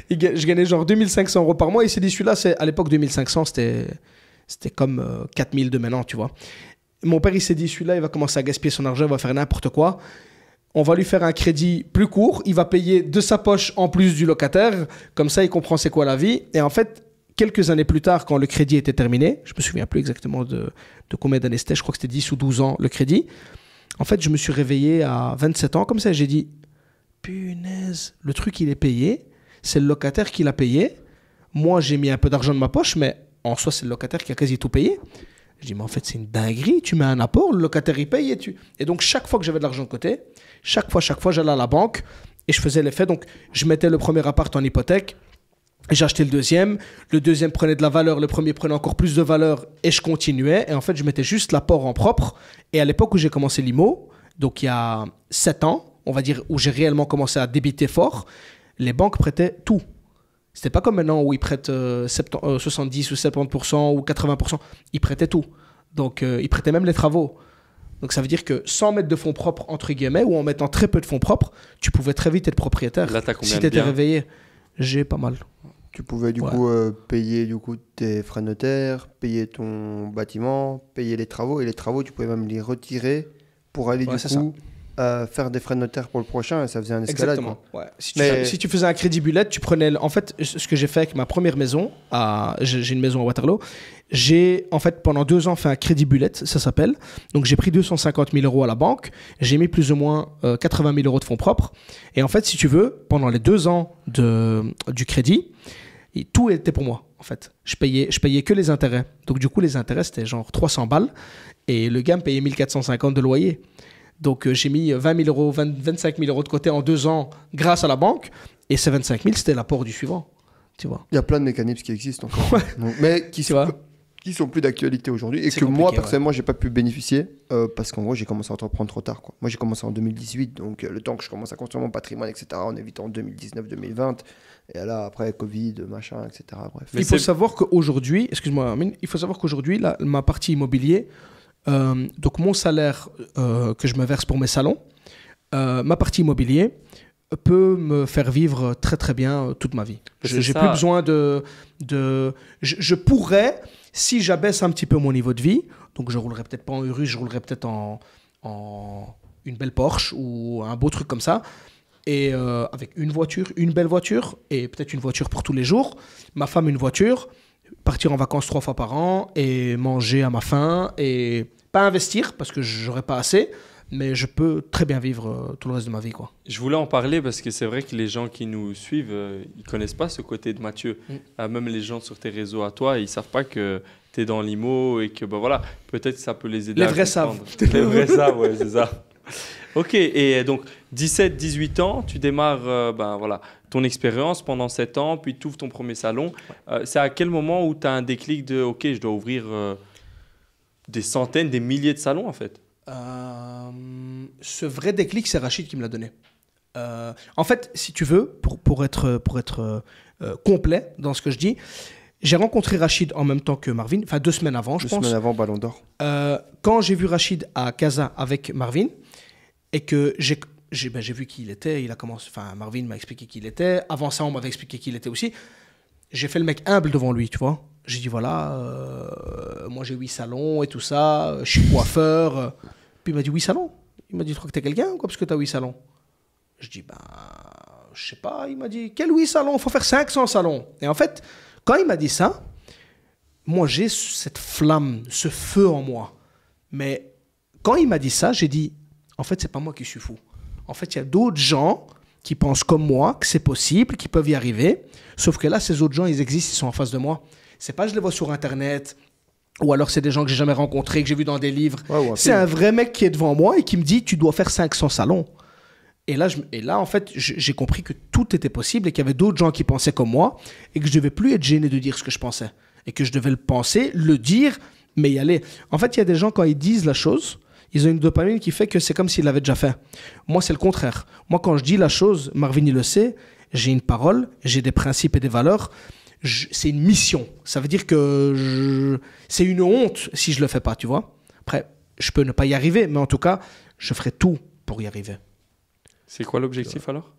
Je gagnais genre 2500 € par mois. Il s'est dit, celui-là, à l'époque, 2500, c'était comme 4000 de maintenant, tu vois. Mon père, il s'est dit, celui-là, il va commencer à gaspiller son argent, il va faire n'importe quoi. On va lui faire un crédit plus court. Il va payer de sa poche en plus du locataire. Comme ça, il comprend c'est quoi la vie. Et en fait, quelques années plus tard, quand le crédit était terminé, je me souviens plus exactement de combien d'années c'était, je crois que c'était 10 ou 12 ans le crédit. En fait, je me suis réveillé à 27 ans, comme ça, j'ai dit, punaise, le truc, il est payé, c'est le locataire qui l'a payé. Moi, j'ai mis un peu d'argent de ma poche, mais en soi, c'est le locataire qui a quasi tout payé. Je dis, mais en fait, c'est une dinguerie, tu mets un apport, le locataire, il paye et donc, chaque fois que j'avais de l'argent de côté, chaque fois, j'allais à la banque et je faisais l'effet. Donc, je mettais le premier appart en hypothèque. J'ai acheté le deuxième prenait de la valeur, le premier prenait encore plus de valeur et je continuais. Et en fait, je mettais juste l'apport en propre. Et à l'époque où j'ai commencé l'IMO, donc il y a 7 ans, on va dire, où j'ai réellement commencé à débiter fort, les banques prêtaient tout. C'était pas comme maintenant où ils prêtent 70 ou 70% ou 80%. Ils prêtaient tout. Donc, ils prêtaient même les travaux. Donc, ça veut dire que sans mettre de fonds propres, entre guillemets, ou en mettant très peu de fonds propres, tu pouvais très vite être propriétaire. Là, t'as combien si de tu étais biens ? réveillé. J'ai pas mal. Tu pouvais du coup payer du coup tes frais de notaire, payer ton bâtiment, payer les travaux. Et les travaux, tu pouvais même les retirer pour aller du coup faire des frais de notaire pour le prochain. Et ça faisait un escalade. Exactement. Ouais. Si tu faisais un crédit bullet, tu prenais... En fait, ce que j'ai fait avec ma première maison, j'ai une maison à Waterloo, j'ai en fait pendant 2 ans fait un crédit bullet, ça s'appelle. Donc j'ai pris 250 000 € à la banque, j'ai mis plus ou moins 80 000 € de fonds propres. Et en fait, si tu veux, pendant les 2 ans du crédit, tout était pour moi, en fait. Je payais que les intérêts. Donc, du coup, les intérêts, c'était genre 300 balles. Et le gars me payait 1450 de loyer. Donc, j'ai mis 20 000 €, 25 000 € de côté en 2 ans grâce à la banque. Et ces 25 000, c'était l'apport du suivant. Tu vois. Il y a plein de mécanismes qui existent encore. Ouais. Donc, mais qui sont plus d'actualité aujourd'hui. Et que moi, personnellement, j'ai pas pu bénéficier parce qu'en gros, j'ai commencé à entreprendre trop tard. Quoi. Moi, j'ai commencé en 2018. Donc, le temps que je commence à construire mon patrimoine, etc., en évitant 2019-2020. Et là, après, Covid, machin, etc. Bref. Il faut savoir qu'aujourd'hui, excuse-moi, Amine, il faut savoir qu'aujourd'hui, ma partie immobilier, donc mon salaire que je me verse pour mes salons, ma partie immobilier peut me faire vivre très très bien toute ma vie. J'ai plus besoin je pourrais, si j'abaisse un petit peu mon niveau de vie, donc je roulerai peut-être pas en Urus, je roulerai peut-être en une belle Porsche ou un beau truc comme ça. Et avec une belle voiture, et peut-être une voiture pour tous les jours. Ma femme, une voiture, partir en vacances 3 fois par an, et manger à ma faim, et pas investir, parce que j'aurais pas assez, mais je peux très bien vivre tout le reste de ma vie, quoi. Je voulais en parler parce que c'est vrai que les gens qui nous suivent, ils connaissent pas ce côté de Mathieu. Même les gens sur tes réseaux à toi, ils savent pas que tu es dans l'IMO et que, bah voilà, peut-être ça peut les aider les à vrais comprendre. savent. Les vrais savent, ouais, c'est ça. Ok, et donc 17-18 ans, tu démarres voilà, ton expérience pendant 7 ans, puis tu ouvres ton premier salon. C'est à quel moment où tu as un déclic de « Ok, je dois ouvrir des centaines, des milliers de salons en fait » Ce vrai déclic, c'est Rachid qui me l'a donné. En fait, si tu veux, pour être complet dans ce que je dis, j'ai rencontré Rachid en même temps que Marvin, enfin 2 semaines avant, je pense. 2 semaines avant Ballon d'Or. Quand j'ai vu Rachid à Casa avec Marvin, et que j'ai vu qui il était, Marvin m'a expliqué qui il était, avant ça on m'avait expliqué qui il était aussi, j'ai fait le mec humble devant lui, tu vois. J'ai dit voilà, moi j'ai 8 salons et tout ça, je suis coiffeur. Puis il m'a dit 8 salons. Il m'a dit, tu crois que t'es quelqu'un ou quoi parce que t'as 8 salons? Je dis, je sais pas. Il m'a dit, quel 8 salons? Il faut faire 500 salons. Et en fait, quand il m'a dit ça, moi j'ai cette flamme, ce feu en moi. Mais quand il m'a dit ça, j'ai dit, en fait, c'est pas moi qui suis fou. En fait, il y a d'autres gens qui pensent comme moi, que c'est possible, qui peuvent y arriver. Sauf que là, ces autres gens, ils existent, ils sont en face de moi. C'est pas je les vois sur Internet, ou alors c'est des gens que j'ai jamais rencontrés, que j'ai vus dans des livres. Ouais, c'est un vrai mec qui est devant moi et qui me dit, tu dois faire 500 salons. Et là, en fait, j'ai compris que tout était possible et qu'il y avait d'autres gens qui pensaient comme moi et que je devais plus être gêné de dire ce que je pensais. Et que je devais le penser, le dire, mais y aller. En fait, il y a des gens, quand ils disent la chose, ils ont une dopamine qui fait que c'est comme s'ils l'avaient déjà fait. Moi, c'est le contraire. Moi, quand je dis la chose, Marvin, il le sait, j'ai une parole, j'ai des principes et des valeurs. C'est une mission. Ça veut dire que c'est une honte si je le fais pas, tu vois. Après, je peux ne pas y arriver, mais en tout cas, je ferai tout pour y arriver. C'est quoi l'objectif alors?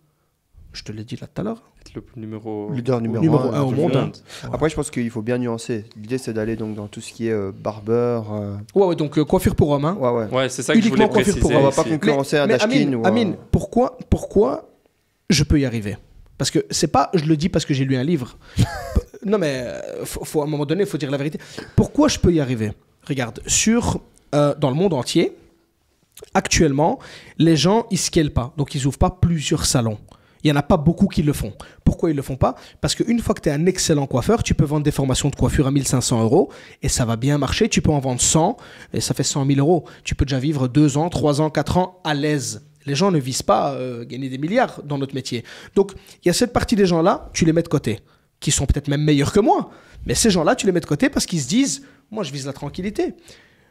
Je te l'ai dit là tout à l'heure. Être le numéro numéro 1 au monde. Hein. Après, je pense qu'il faut bien nuancer. L'idée, c'est d'aller donc dans tout ce qui est barbeur. Ouais, donc coiffure pour homme. Hein. Ouais, c'est ça que je voulais préciser. On va pas concurrencer un Dashkin. Amine, pourquoi je peux y arriver? Parce que c'est pas, je le dis parce que j'ai lu un livre. Non, mais à un moment donné, il faut dire la vérité. Pourquoi je peux y arriver? Regarde, dans le monde entier, actuellement, les gens, ils scalent pas. Donc, ils ouvrent pas plusieurs salons. Il n'y en a pas beaucoup qui le font. Pourquoi ils le font pas? Parce qu'une fois que tu es un excellent coiffeur, tu peux vendre des formations de coiffure à 1 500 € et ça va bien marcher. Tu peux en vendre 100 et ça fait 100 000 €. Tu peux déjà vivre 2 ans, 3 ans, 4 ans à l'aise. Les gens ne visent pas gagner des milliards dans notre métier. Donc, il y a cette partie des gens-là, tu les mets de côté, qui sont peut-être même meilleurs que moi. Mais ces gens-là, tu les mets de côté parce qu'ils se disent, moi, je vise la tranquillité.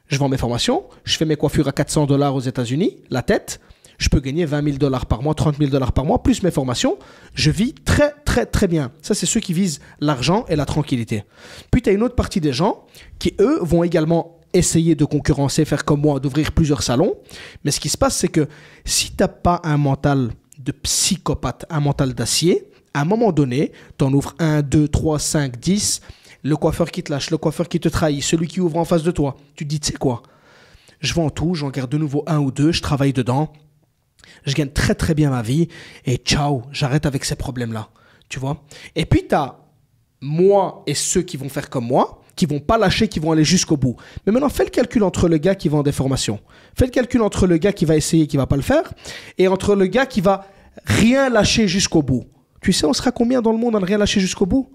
Je vends mes formations, je fais mes coiffures à 400 $ aux États-Unis, la tête. Je peux gagner 20 000 $ par mois, 30 000 $ par mois, plus mes formations. Je vis très, très, très bien. Ça, c'est ceux qui visent l'argent et la tranquillité. Puis, tu as une autre partie des gens qui, eux, vont également essayer de concurrencer, faire comme moi, d'ouvrir plusieurs salons. Mais ce qui se passe, c'est que si tu n'as pas un mental de psychopathe, un mental d'acier, à un moment donné, tu en ouvres 1, 2, 3, 5, 10, le coiffeur qui te lâche, le coiffeur qui te trahit, celui qui ouvre en face de toi. Tu te dis, tu sais quoi? Je vends tout, j'en garde de nouveau 1 ou 2, je travaille dedans. Je gagne très très bien ma vie et ciao, j'arrête avec ces problèmes-là, tu vois. Et puis tu as moi et ceux qui vont faire comme moi, qui vont pas lâcher, qui vont aller jusqu'au bout. Mais maintenant, fais le calcul entre le gars qui vend des formations, fais le calcul entre le gars qui va essayer, qui va pas le faire, et entre le gars qui va rien lâcher jusqu'au bout. Tu sais, on sera combien dans le monde à ne rien lâcher jusqu'au bout?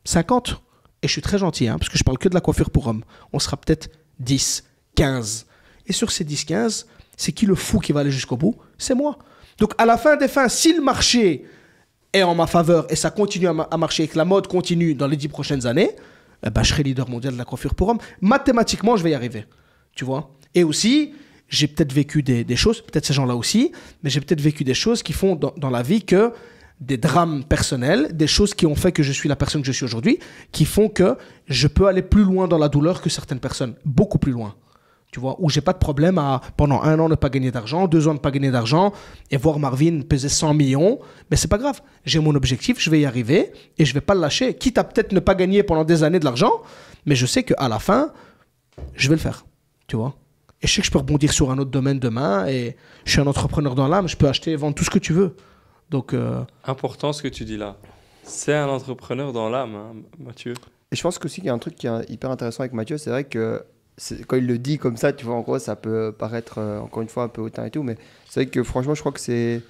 50. Et je suis très gentil, parce que je parle que de la coiffure pour hommes. On sera peut-être 10, 15. Et sur ces 10, 15, c'est qui le fou qui va aller jusqu'au bout? C'est moi. Donc, à la fin des fins, si le marché est en ma faveur et ça continue à marcher et que la mode continue dans les 10 prochaines années, je serai leader mondial de la coiffure pour hommes. Mathématiquement, je vais y arriver. Tu vois? Et aussi, j'ai peut-être vécu des choses, peut-être ces gens-là aussi, mais j'ai peut-être vécu des choses qui font dans la vie que des drames personnels, des choses qui ont fait que je suis la personne que je suis aujourd'hui, qui font que je peux aller plus loin dans la douleur que certaines personnes, beaucoup plus loin. Tu vois, où j'ai pas de problème à, pendant 1 an, ne pas gagner d'argent, 2 ans, ne pas gagner d'argent, et voir Marvin peser 100 millions, mais c'est pas grave. J'ai mon objectif, je vais y arriver, et je vais pas le lâcher. Quitte à peut-être ne pas gagner pendant des années de l'argent, mais je sais qu'à la fin, je vais le faire. Tu vois. Et je sais que je peux rebondir sur un autre domaine demain, et je suis un entrepreneur dans l'âme, je peux acheter et vendre tout ce que tu veux. Donc, important ce que tu dis là. C'est un entrepreneur dans l'âme, hein, Mathieu. Et je pense qu'aussi qu'il y a un truc qui est hyper intéressant avec Mathieu, c'est vrai que quand il le dit comme ça, tu vois, en gros, ça peut paraître encore une fois un peu hautain et tout, mais c'est vrai que franchement, je crois que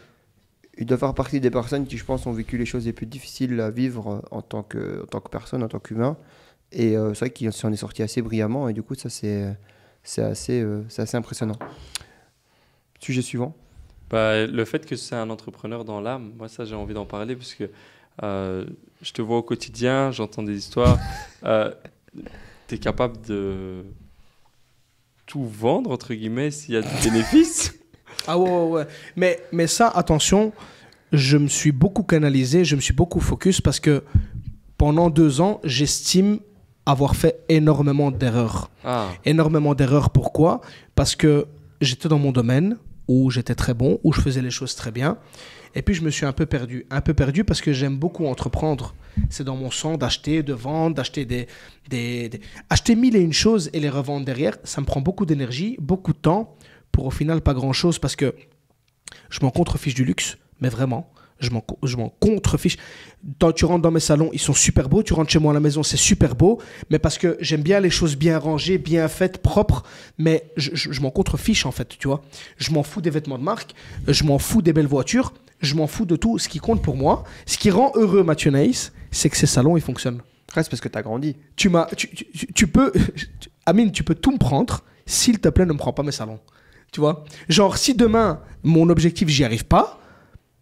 il doit faire partie des personnes qui, je pense, ont vécu les choses les plus difficiles à vivre en tant que personne, en tant qu'humain. Et c'est vrai qu'il s'en est sorti assez brillamment, et du coup, ça, c'est assez impressionnant. Sujet suivant. Le fait que c'est un entrepreneur dans l'âme, moi, ça, j'ai envie d'en parler, parce que je te vois au quotidien, j'entends des histoires. Tu es capable de tout vendre, entre guillemets, s'il y a du bénéfice. Ah ouais. Mais ça, attention, je me suis beaucoup canalisé, je me suis beaucoup focus parce que pendant 2 ans, j'estime avoir fait énormément d'erreurs. Énormément d'erreurs, pourquoi? Parce que j'étais dans mon domaine où j'étais très bon, où je faisais les choses très bien. Et puis, je me suis un peu perdu parce que j'aime beaucoup entreprendre. C'est dans mon sang d'acheter, de vendre, d'acheter acheter 1001 choses et les revendre derrière. Ça me prend beaucoup d'énergie, beaucoup de temps pour au final pas grand-chose parce que je m'en contrefiche du luxe, mais vraiment, je m'en contrefiche. Quand tu rentres dans mes salons, ils sont super beaux. Tu rentres chez moi à la maison, c'est super beau. Mais parce que j'aime bien les choses bien rangées, bien faites, propres. Mais je m'en contrefiche en fait, tu vois. Je m'en fous des vêtements de marque. Je m'en fous des belles voitures. Je m'en fous de tout. Ce qui compte pour moi, ce qui rend heureux Mathieu Naïs, c'est que ces salons, ils fonctionnent. C'est parce que tu as grandi. Tu peux... Amine, tu peux tout me prendre. S'il te plaît, ne me prends pas mes salons. Tu vois? Genre, si demain, mon objectif, j'y arrive pas,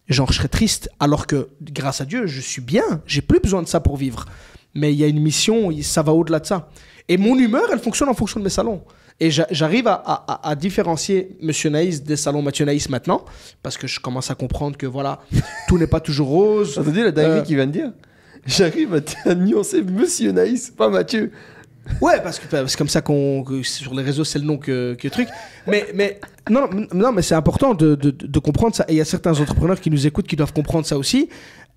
genre je serais triste. Alors que grâce à Dieu, je suis bien, j'ai plus besoin de ça pour vivre. Mais il y a une mission, ça va au-delà de ça. Et mon humeur, elle fonctionne en fonction de mes salons. Et j'arrive à différencier Monsieur Naïs des salons Mathieu Naïs maintenant, parce que je commence à comprendre que voilà, tout n'est pas toujours rose. Attendez, la dinguerie qu'il vient de dire. J'arrive à nuancer Monsieur Naïs, pas Mathieu. Ouais, parce que c'est comme ça que sur les réseaux, c'est le nom que truc. Mais non, mais c'est important de comprendre ça. Et il y a certains entrepreneurs qui nous écoutent qui doivent comprendre ça aussi.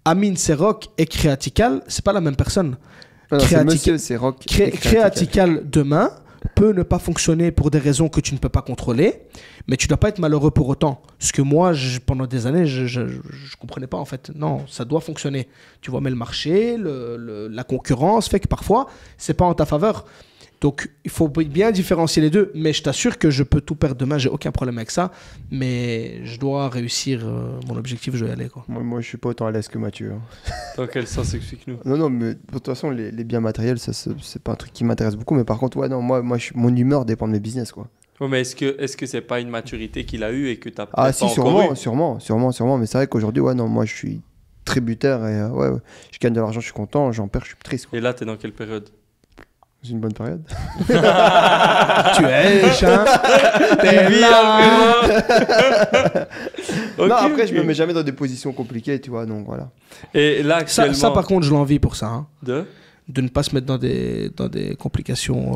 Amine Serroc et Créatical, c'est pas la même personne. Non, c'est Monsieur Serroc. Créatical demain peut ne pas fonctionner pour des raisons que tu ne peux pas contrôler, mais tu ne dois pas être malheureux pour autant. Ce que moi, pendant des années, je comprenais pas en fait. Non, ça doit fonctionner. Tu vois, mais le marché, la concurrence fait que parfois, c'est pas en ta faveur. Donc, il faut bien différencier les deux. Mais je t'assure que je peux tout perdre demain, j'ai aucun problème avec ça. Mais je dois réussir mon objectif, je dois y aller, quoi. Moi, je suis pas autant à l'aise que Mathieu. Hein. Dans quel sens, explique-nous? Non, mais de toute façon, les biens matériels, ça, c'est pas un truc qui m'intéresse beaucoup. Mais par contre, ouais, non, moi mon humeur dépend de mes business, quoi. Ouais, mais est-ce que c'est pas une maturité qu'il a eue et que tu as peut-être Ah, si, pas encore eu? sûrement. Mais c'est vrai qu'aujourd'hui, ouais, non, moi, je suis tributaire et ouais, je gagne de l'argent, je suis content. J'en perds, je suis triste, quoi. Et là, tu es dans quelle période? C'est une bonne période. Tu es chien. T'es là. Non, après, je me mets jamais dans des positions compliquées, tu vois, donc voilà. Et là, actuellement... Ça, par contre, je l'envie pour ça. Hein. De ne pas se mettre dans des complications.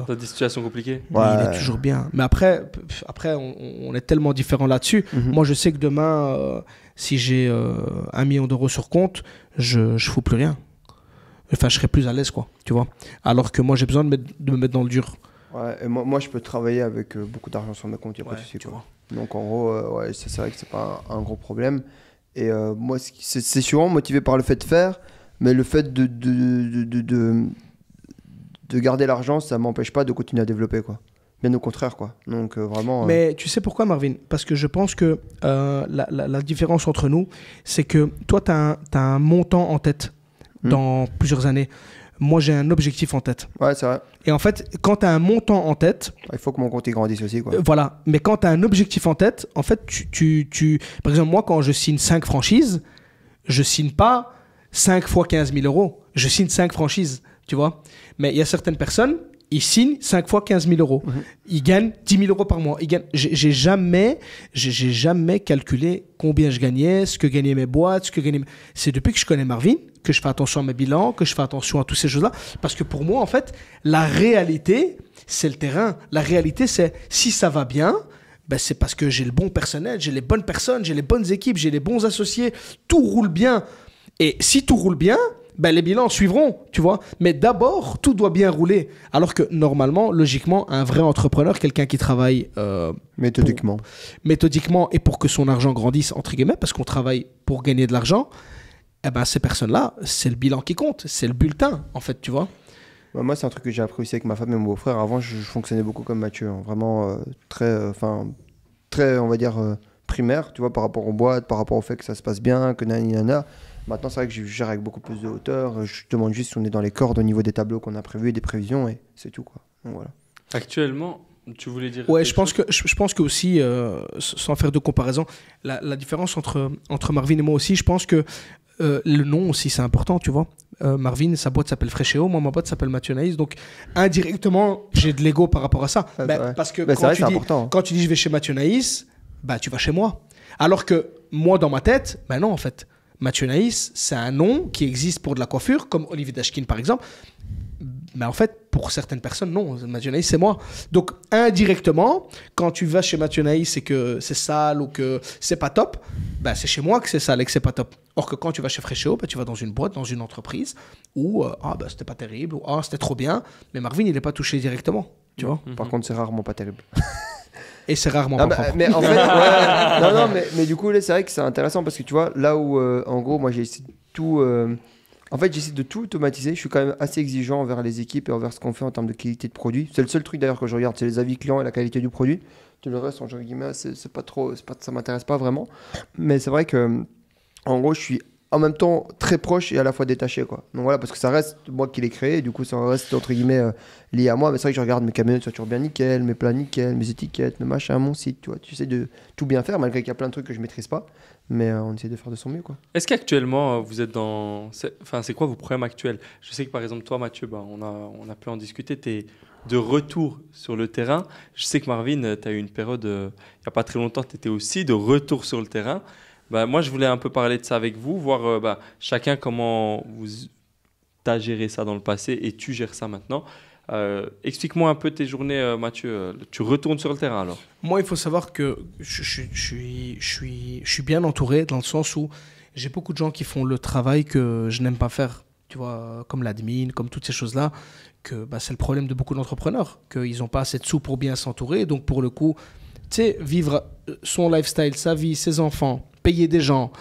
Dans des situations compliquées. Ouais. Il est toujours bien. Mais après on est tellement différents là-dessus. Moi, je sais que demain, si j'ai 1 million d'euros sur compte, je fous plus rien. Enfin, je serais plus à l'aise, quoi, tu vois. Alors que moi, j'ai besoin de me mettre dans le dur. Ouais, et moi, je peux travailler avec beaucoup d'argent sur mes comptes, il n'y a pas de souci, quoi. Donc, en gros, ouais, c'est vrai que c'est pas un gros problème. Et moi, c'est sûrement motivé par le fait de faire, mais le fait de garder l'argent, ça m'empêche pas de continuer à développer, quoi. Bien au contraire, quoi. Donc, vraiment... Mais tu sais pourquoi, Marvin? Parce que je pense que la différence entre nous, c'est que toi, tu as un montant en tête dans plusieurs années. Moi, j'ai un objectif en tête. Ouais, c'est vrai. Et en fait, quand tu as un montant en tête... Il faut que mon compte grandisse aussi, quoi. Voilà. Mais quand tu as un objectif en tête, en fait, par exemple, moi, quand je signe 5 franchises, je signe pas 5 fois 15 000 euros. Je signe 5 franchises, tu vois. Mais il y a certaines personnes, ils signent 5 fois 15 000 euros. Ils gagnent 10 000 euros par mois. J'ai jamais calculé combien je gagnais, ce que gagnaient mes boîtes, C'est depuis que je connais Marvin que je fais attention à mes bilans, que je fais attention à toutes ces choses-là. Parce que pour moi, en fait, la réalité, c'est le terrain. La réalité, c'est si ça va bien, ben c'est parce que j'ai le bon personnel, j'ai les bonnes personnes, j'ai les bonnes équipes, j'ai les bons associés. Tout roule bien. Et si tout roule bien, ben les bilans suivront, tu vois. Mais d'abord, tout doit bien rouler. Alors que normalement, logiquement, un vrai entrepreneur, quelqu'un qui travaille méthodiquement et pour que son argent grandisse, entre guillemets, parce qu'on travaille pour gagner de l'argent, eh ben, ces personnes-là, c'est le bilan qui compte, c'est le bulletin, en fait, tu vois. Moi, c'est un truc que j'ai appris aussi avec ma femme et mon beau-frère. Avant, je fonctionnais beaucoup comme Mathieu, hein. Vraiment très, on va dire, primaire, tu vois, par rapport aux boîtes, par rapport au fait que ça se passe bien, que nanana. Maintenant, c'est vrai que je gère avec beaucoup plus de hauteur. Je demande juste si on est dans les cordes au niveau des tableaux qu'on a prévus et des prévisions, et c'est tout, quoi. Donc, voilà. Actuellement, tu voulais dire... Ouais, je pense que aussi, sans faire de comparaison, la différence entre Marvin et moi aussi, je pense que le nom aussi, c'est important, tu vois. Marvin, sa boîte s'appelle Fréchéo, moi, ma boîte s'appelle Mathieu Naïs. Donc, indirectement, j'ai de l'ego par rapport à ça. Parce que quand tu dis je vais chez Mathieu Naïs, bah, tu vas chez moi. Alors que moi, dans ma tête, bah non, en fait. Mathieu Naïs, c'est un nom qui existe pour de la coiffure, comme Olivier Dashkin, par exemple. Mais en fait, pour certaines personnes, non. Mathieu Naïs, c'est moi. Donc, indirectement, quand tu vas chez Mathieu Naïs et que c'est sale ou que c'est pas top, bah, c'est chez moi que c'est sale et que c'est pas top. Or que quand tu vas chez Fréchéo, bah, tu vas dans une boîte, dans une entreprise où bah, c'était pas terrible, ou c'était trop bien, mais Marvin, il n'est pas touché directement. Tu vois. Par contre, c'est rarement pas terrible. Et c'est rarement pas propre. Mais en fait, ouais, mais du coup, là, c'est vrai que c'est intéressant parce que tu vois, là où, en gros, moi, j'ai essayé de tout... En fait, j'essaie de tout automatiser. Je suis quand même assez exigeant envers les équipes et envers ce qu'on fait en termes de qualité de produit. C'est le seul truc d'ailleurs que je regarde, c'est les avis clients et la qualité du produit. Tout le reste, entre guillemets, c'est pas trop, ça m'intéresse pas vraiment. Mais c'est vrai que, en gros, je suis en même temps très proche et à la fois détaché, quoi. Donc voilà, parce que ça reste moi qui l'ai créé, du coup ça reste entre guillemets lié à moi. Mais c'est vrai que je regarde mes camionnettes, ça toujours bien nickel, mes plats nickel, mes étiquettes, mes machins, mon site, tu vois. Tu sais de tout bien faire, malgré qu'il y a plein de trucs que je maîtrise pas. Mais on essaie de faire de son mieux, quoi. Est-ce qu'actuellement, vous êtes dans... c'est quoi vos problèmes actuels? Je sais que par exemple, toi, Mathieu, on a pu en discuter, tu es de retour sur le terrain. Je sais que Marvin, tu as eu une période, il n'y a pas très longtemps, tu étais aussi de retour sur le terrain. Moi, je voulais un peu parler de ça avec vous, voir chacun comment vous as géré ça dans le passé et tu gères ça maintenant. Explique-moi un peu tes journées, Mathieu. Tu retournes sur le terrain alors? Moi, il faut savoir que je suis bien entouré dans le sens où j'ai beaucoup de gens qui font le travail que je n'aime pas faire. Tu vois, comme l'admin, comme toutes ces choses-là, que c'est le problème de beaucoup d'entrepreneurs, qu'ils n'ont pas assez de sous pour bien s'entourer. Donc, pour le coup, tu sais, vivre son lifestyle, sa vie, ses enfants, payer des gens,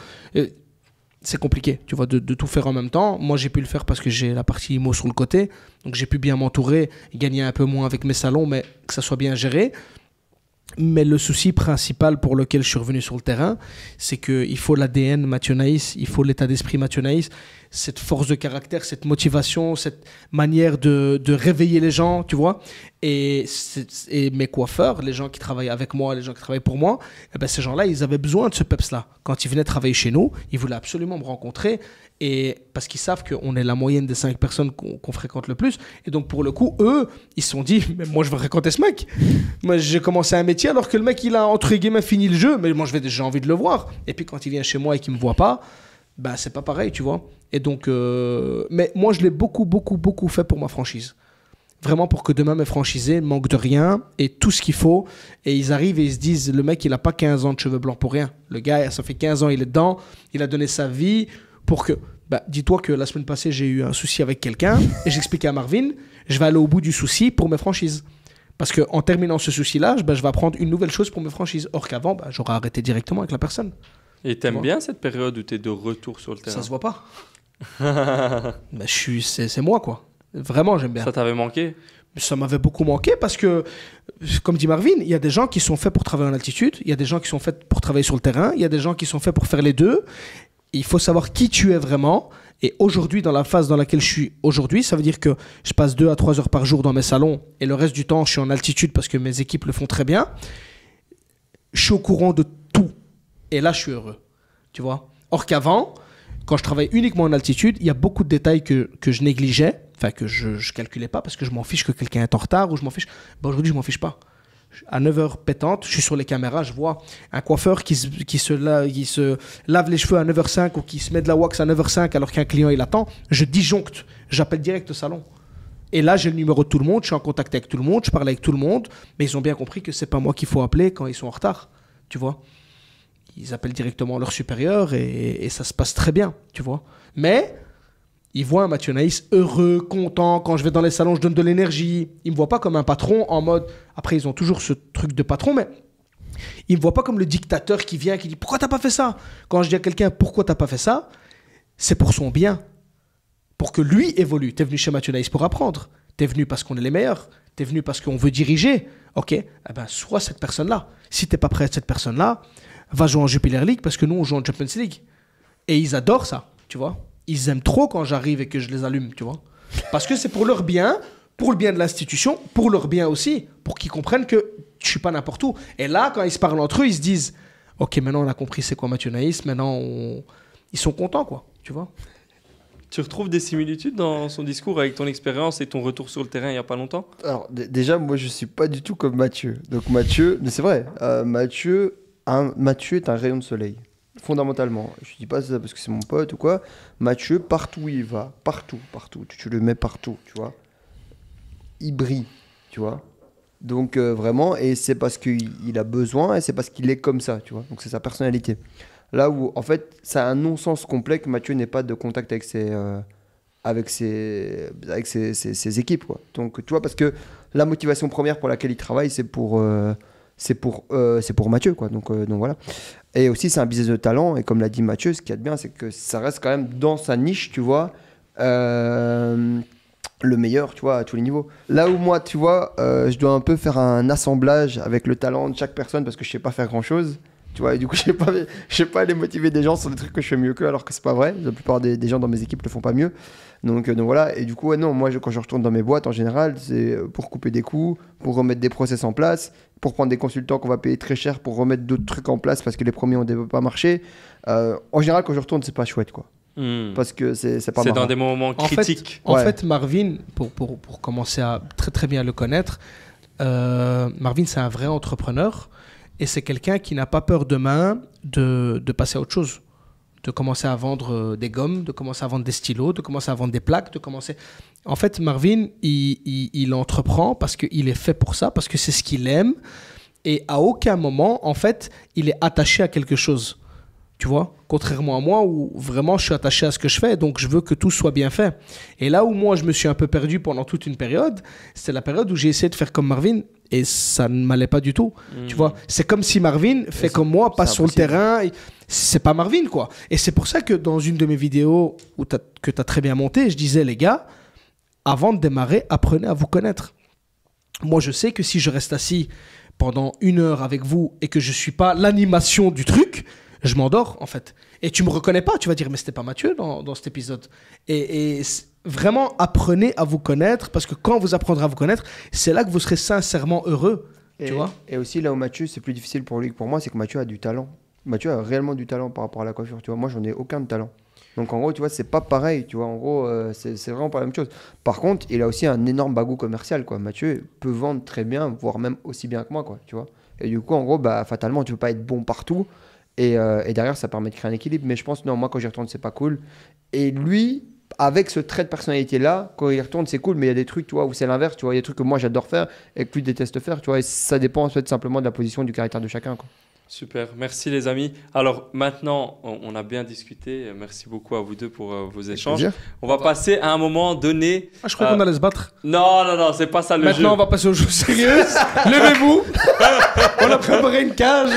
c'est compliqué, tu vois, de tout faire en même temps. Moi, j'ai pu le faire parce que j'ai la partie IMO sur le côté. Donc, j'ai pu bien m'entourer, gagner un peu moins avec mes salons, mais que ça soit bien géré. Mais le souci principal pour lequel je suis revenu sur le terrain, c'est qu'il faut l'ADN Mathieu Naïs, il faut l'état d'esprit Mathieu Naïs, cette force de caractère, cette motivation, cette manière de réveiller les gens, tu vois. Et mes coiffeurs, les gens qui travaillent avec moi, les gens qui travaillent pour moi, ces gens-là, ils avaient besoin de ce peps-là. Quand ils venaient travailler chez nous, ils voulaient absolument me rencontrer. Et parce qu'ils savent qu'on est la moyenne des 5 personnes qu'on fréquente le plus. Et donc, pour le coup, eux, ils se sont dit, mais moi, je veux fréquenter ce mec. Moi, j'ai commencé un métier alors que le mec, il a, entre guillemets, fini le jeu. Mais moi, j'ai envie de le voir. Et puis, quand il vient chez moi et qu'il ne me voit pas, c'est pas pareil, tu vois. Et donc, mais moi, je l'ai beaucoup fait pour ma franchise. Vraiment pour que demain, mes franchisés ne manquent de rien et tout ce qu'il faut. Et ils arrivent et ils se disent, le mec, il n'a pas 15 ans de cheveux blancs pour rien. Le gars, ça fait 15 ans, il est dedans. Il a donné sa vie pour que... dis-toi que la semaine passée, j'ai eu un souci avec quelqu'un et j'expliquais à Marvin, je vais aller au bout du souci pour mes franchises. Parce qu'en terminant ce souci-là, je vais apprendre une nouvelle chose pour mes franchises. Or qu'avant, j'aurais arrêté directement avec la personne. Et t'aimes bien cette période où t'es de retour sur le terrain? Ça se voit pas. C'est moi, quoi. Vraiment, j'aime bien. Ça t'avait manqué? Ça m'avait beaucoup manqué parce que, comme dit Marvin, il y a des gens qui sont faits pour travailler en altitude, il y a des gens qui sont faits pour travailler sur le terrain, il y a des gens qui sont faits pour faire les deux. Il faut savoir qui tu es vraiment. Et aujourd'hui, dans la phase dans laquelle je suis aujourd'hui, ça veut dire que je passe 2 à 3 heures par jour dans mes salons et le reste du temps, je suis en altitude parce que mes équipes le font très bien. Je suis au courant de tout. Et là, je suis heureux. Tu vois? Or qu'avant, quand je travaille uniquement en altitude, il y a beaucoup de détails que je négligeais, enfin que je ne calculais pas parce que je m'en fiche que quelqu'un est en retard ou je m'en fiche. Aujourd'hui, je m'en fiche pas. À 9h pétante, je suis sur les caméras, je vois un coiffeur qui se lave les cheveux à 9h05 ou qui se met de la wax à 9h05 alors qu'un client il attend. Je disjoncte, j'appelle direct au salon. Et là, j'ai le numéro de tout le monde, je suis en contact avec tout le monde, je parle avec tout le monde, mais ils ont bien compris que c'est pas moi qu'il faut appeler quand ils sont en retard, tu vois. Ils appellent directement leur supérieur et ça se passe très bien, tu vois. Mais ils voient un Mathieu Naïs heureux, content. Quand je vais dans les salons, je donne de l'énergie. Ils ne me voient pas comme un patron en mode... Après, ils ont toujours ce truc de patron, mais ils ne me voient pas comme le dictateur qui vient, qui dit « Pourquoi tu n'as pas fait ça ?» Quand je dis à quelqu'un « Pourquoi tu n'as pas fait ça ?» C'est pour son bien. Pour que lui évolue. Tu es venu chez Mathieu Naïs pour apprendre. Tu es venu parce qu'on est les meilleurs. Tu es venu parce qu'on veut diriger. Ok, sois cette personne-là. Si tu n'es pas prêt à être cette personne-là, va jouer en Jupiler League parce que nous, on joue en Champions League. Et ils adorent ça, tu vois. Ils aiment trop quand j'arrive et que je les allume, tu vois. Parce que c'est pour leur bien, pour le bien de l'institution, pour leur bien aussi, pour qu'ils comprennent que je suis pas n'importe où. Et là, quand ils se parlent entre eux, ils se disent « Ok, maintenant on a compris c'est quoi Mathieu Naïs, maintenant ils sont contents, quoi, tu vois. » Tu retrouves des similitudes dans son discours avec ton expérience et ton retour sur le terrain il n'y a pas longtemps? Alors, déjà, moi, je suis pas du tout comme Mathieu. Donc Mathieu, mais c'est vrai, Mathieu est un rayon de soleil. Fondamentalement, je dis pas ça parce que c'est mon pote ou quoi. Mathieu, partout où il va, partout, tu le mets partout, tu vois. Il brille, tu vois. Donc vraiment, et c'est parce qu'il a besoin et c'est parce qu'il est comme ça, tu vois. Donc c'est sa personnalité. Là où, en fait, c'est un non-sens complet que Mathieu n'ait pas de contact avec ses équipes, quoi. Donc tu vois, parce que la motivation première pour laquelle il travaille, c'est pour Mathieu, quoi. Donc voilà. Et aussi, c'est un business de talent. Et comme l'a dit Mathieu, ce qu'il y a de bien, c'est que ça reste quand même dans sa niche, tu vois, le meilleur, tu vois, à tous les niveaux. Là où moi, tu vois, je dois un peu faire un assemblage avec le talent de chaque personne parce que je sais pas faire grand-chose. Tu vois, et du coup, je sais pas aller motiver des gens sur des trucs que je fais mieux qu'eux, alors que c'est pas vrai. La plupart des gens dans mes équipes le font pas mieux. Donc voilà. Et du coup, ouais, non, moi, quand je retourne dans mes boîtes, en général, c'est pour couper des coûts, pour remettre des process en place, pour prendre des consultants qu'on va payer très cher pour remettre d'autres trucs en place parce que les premiers ont pas marché. En général, quand je retourne, c'est pas chouette, quoi. Parce que c'est pas C'est marrant. dans des moments critiques. En Ouais. fait, Marvin, pour commencer à très très bien le connaître, Marvin, c'est un vrai entrepreneur et c'est quelqu'un qui n'a pas peur demain de passer à autre chose. De commencer à vendre des gommes, de commencer à vendre des stylos, de commencer à vendre des plaques, de commencer... En fait, Marvin, il entreprend parce qu'il est fait pour ça, parce que c'est ce qu'il aime. Et à aucun moment, en fait, il est attaché à quelque chose. Tu vois, contrairement à moi où vraiment je suis attaché à ce que je fais, donc je veux que tout soit bien fait. Et là où moi je me suis un peu perdu pendant toute une période, c'était la période où j'ai essayé de faire comme Marvin et ça ne m'allait pas du tout. Tu vois, c'est comme si Marvin fait comme moi, passe sur le terrain, c'est pas Marvin quoi. Et c'est pour ça que dans une de mes vidéos que tu as très bien monté, je disais les gars, avant de démarrer, apprenez à vous connaître. Moi je sais que si je reste assis pendant 1 heure avec vous et que je suis pas l'animation du truc, je m'endors en fait. Et tu me reconnais pas, tu vas dire mais c'était pas Mathieu dans cet épisode. Et vraiment apprenez à vous connaître parce que quand vous apprendrez à vous connaître, c'est là que vous serez sincèrement heureux. Tu vois. Et aussi là où Mathieu, c'est plus difficile pour lui que pour moi, c'est que Mathieu a du talent. Mathieu a réellement du talent par rapport à la coiffure. Tu vois, moi j'en ai aucun de talent. Donc en gros, tu vois, c'est pas pareil. Tu vois, en gros, c'est vraiment pas la même chose. Par contre, il a aussi un énorme bagou commercial. Quoi. Mathieu peut vendre très bien, voire même aussi bien que moi. Quoi, tu vois. Et du coup, en gros, bah, fatalement, tu peux pas être bon partout. Et derrière, ça permet de créer un équilibre. Mais je pense, non, moi, quand j'y retourne, c'est pas cool. Et lui, avec ce trait de personnalité-là, quand il retourne, c'est cool. Mais il y a des trucs, tu vois, où c'est l'inverse. Tu vois, il y a des trucs que moi, j'adore faire et que lui déteste faire. Tu vois, et ça dépend en fait simplement de la position, du caractère de chacun. Quoi. Super, merci les amis. Alors maintenant, on a bien discuté. Merci beaucoup à vous deux pour vos échanges. Plaisir. On va passer à un moment donné. Ah, je croyais qu'on allait se battre. Non, c'est pas ça le jeu. Maintenant, on va passer aux choses sérieuses. Levez-vous. On a préparé une cage.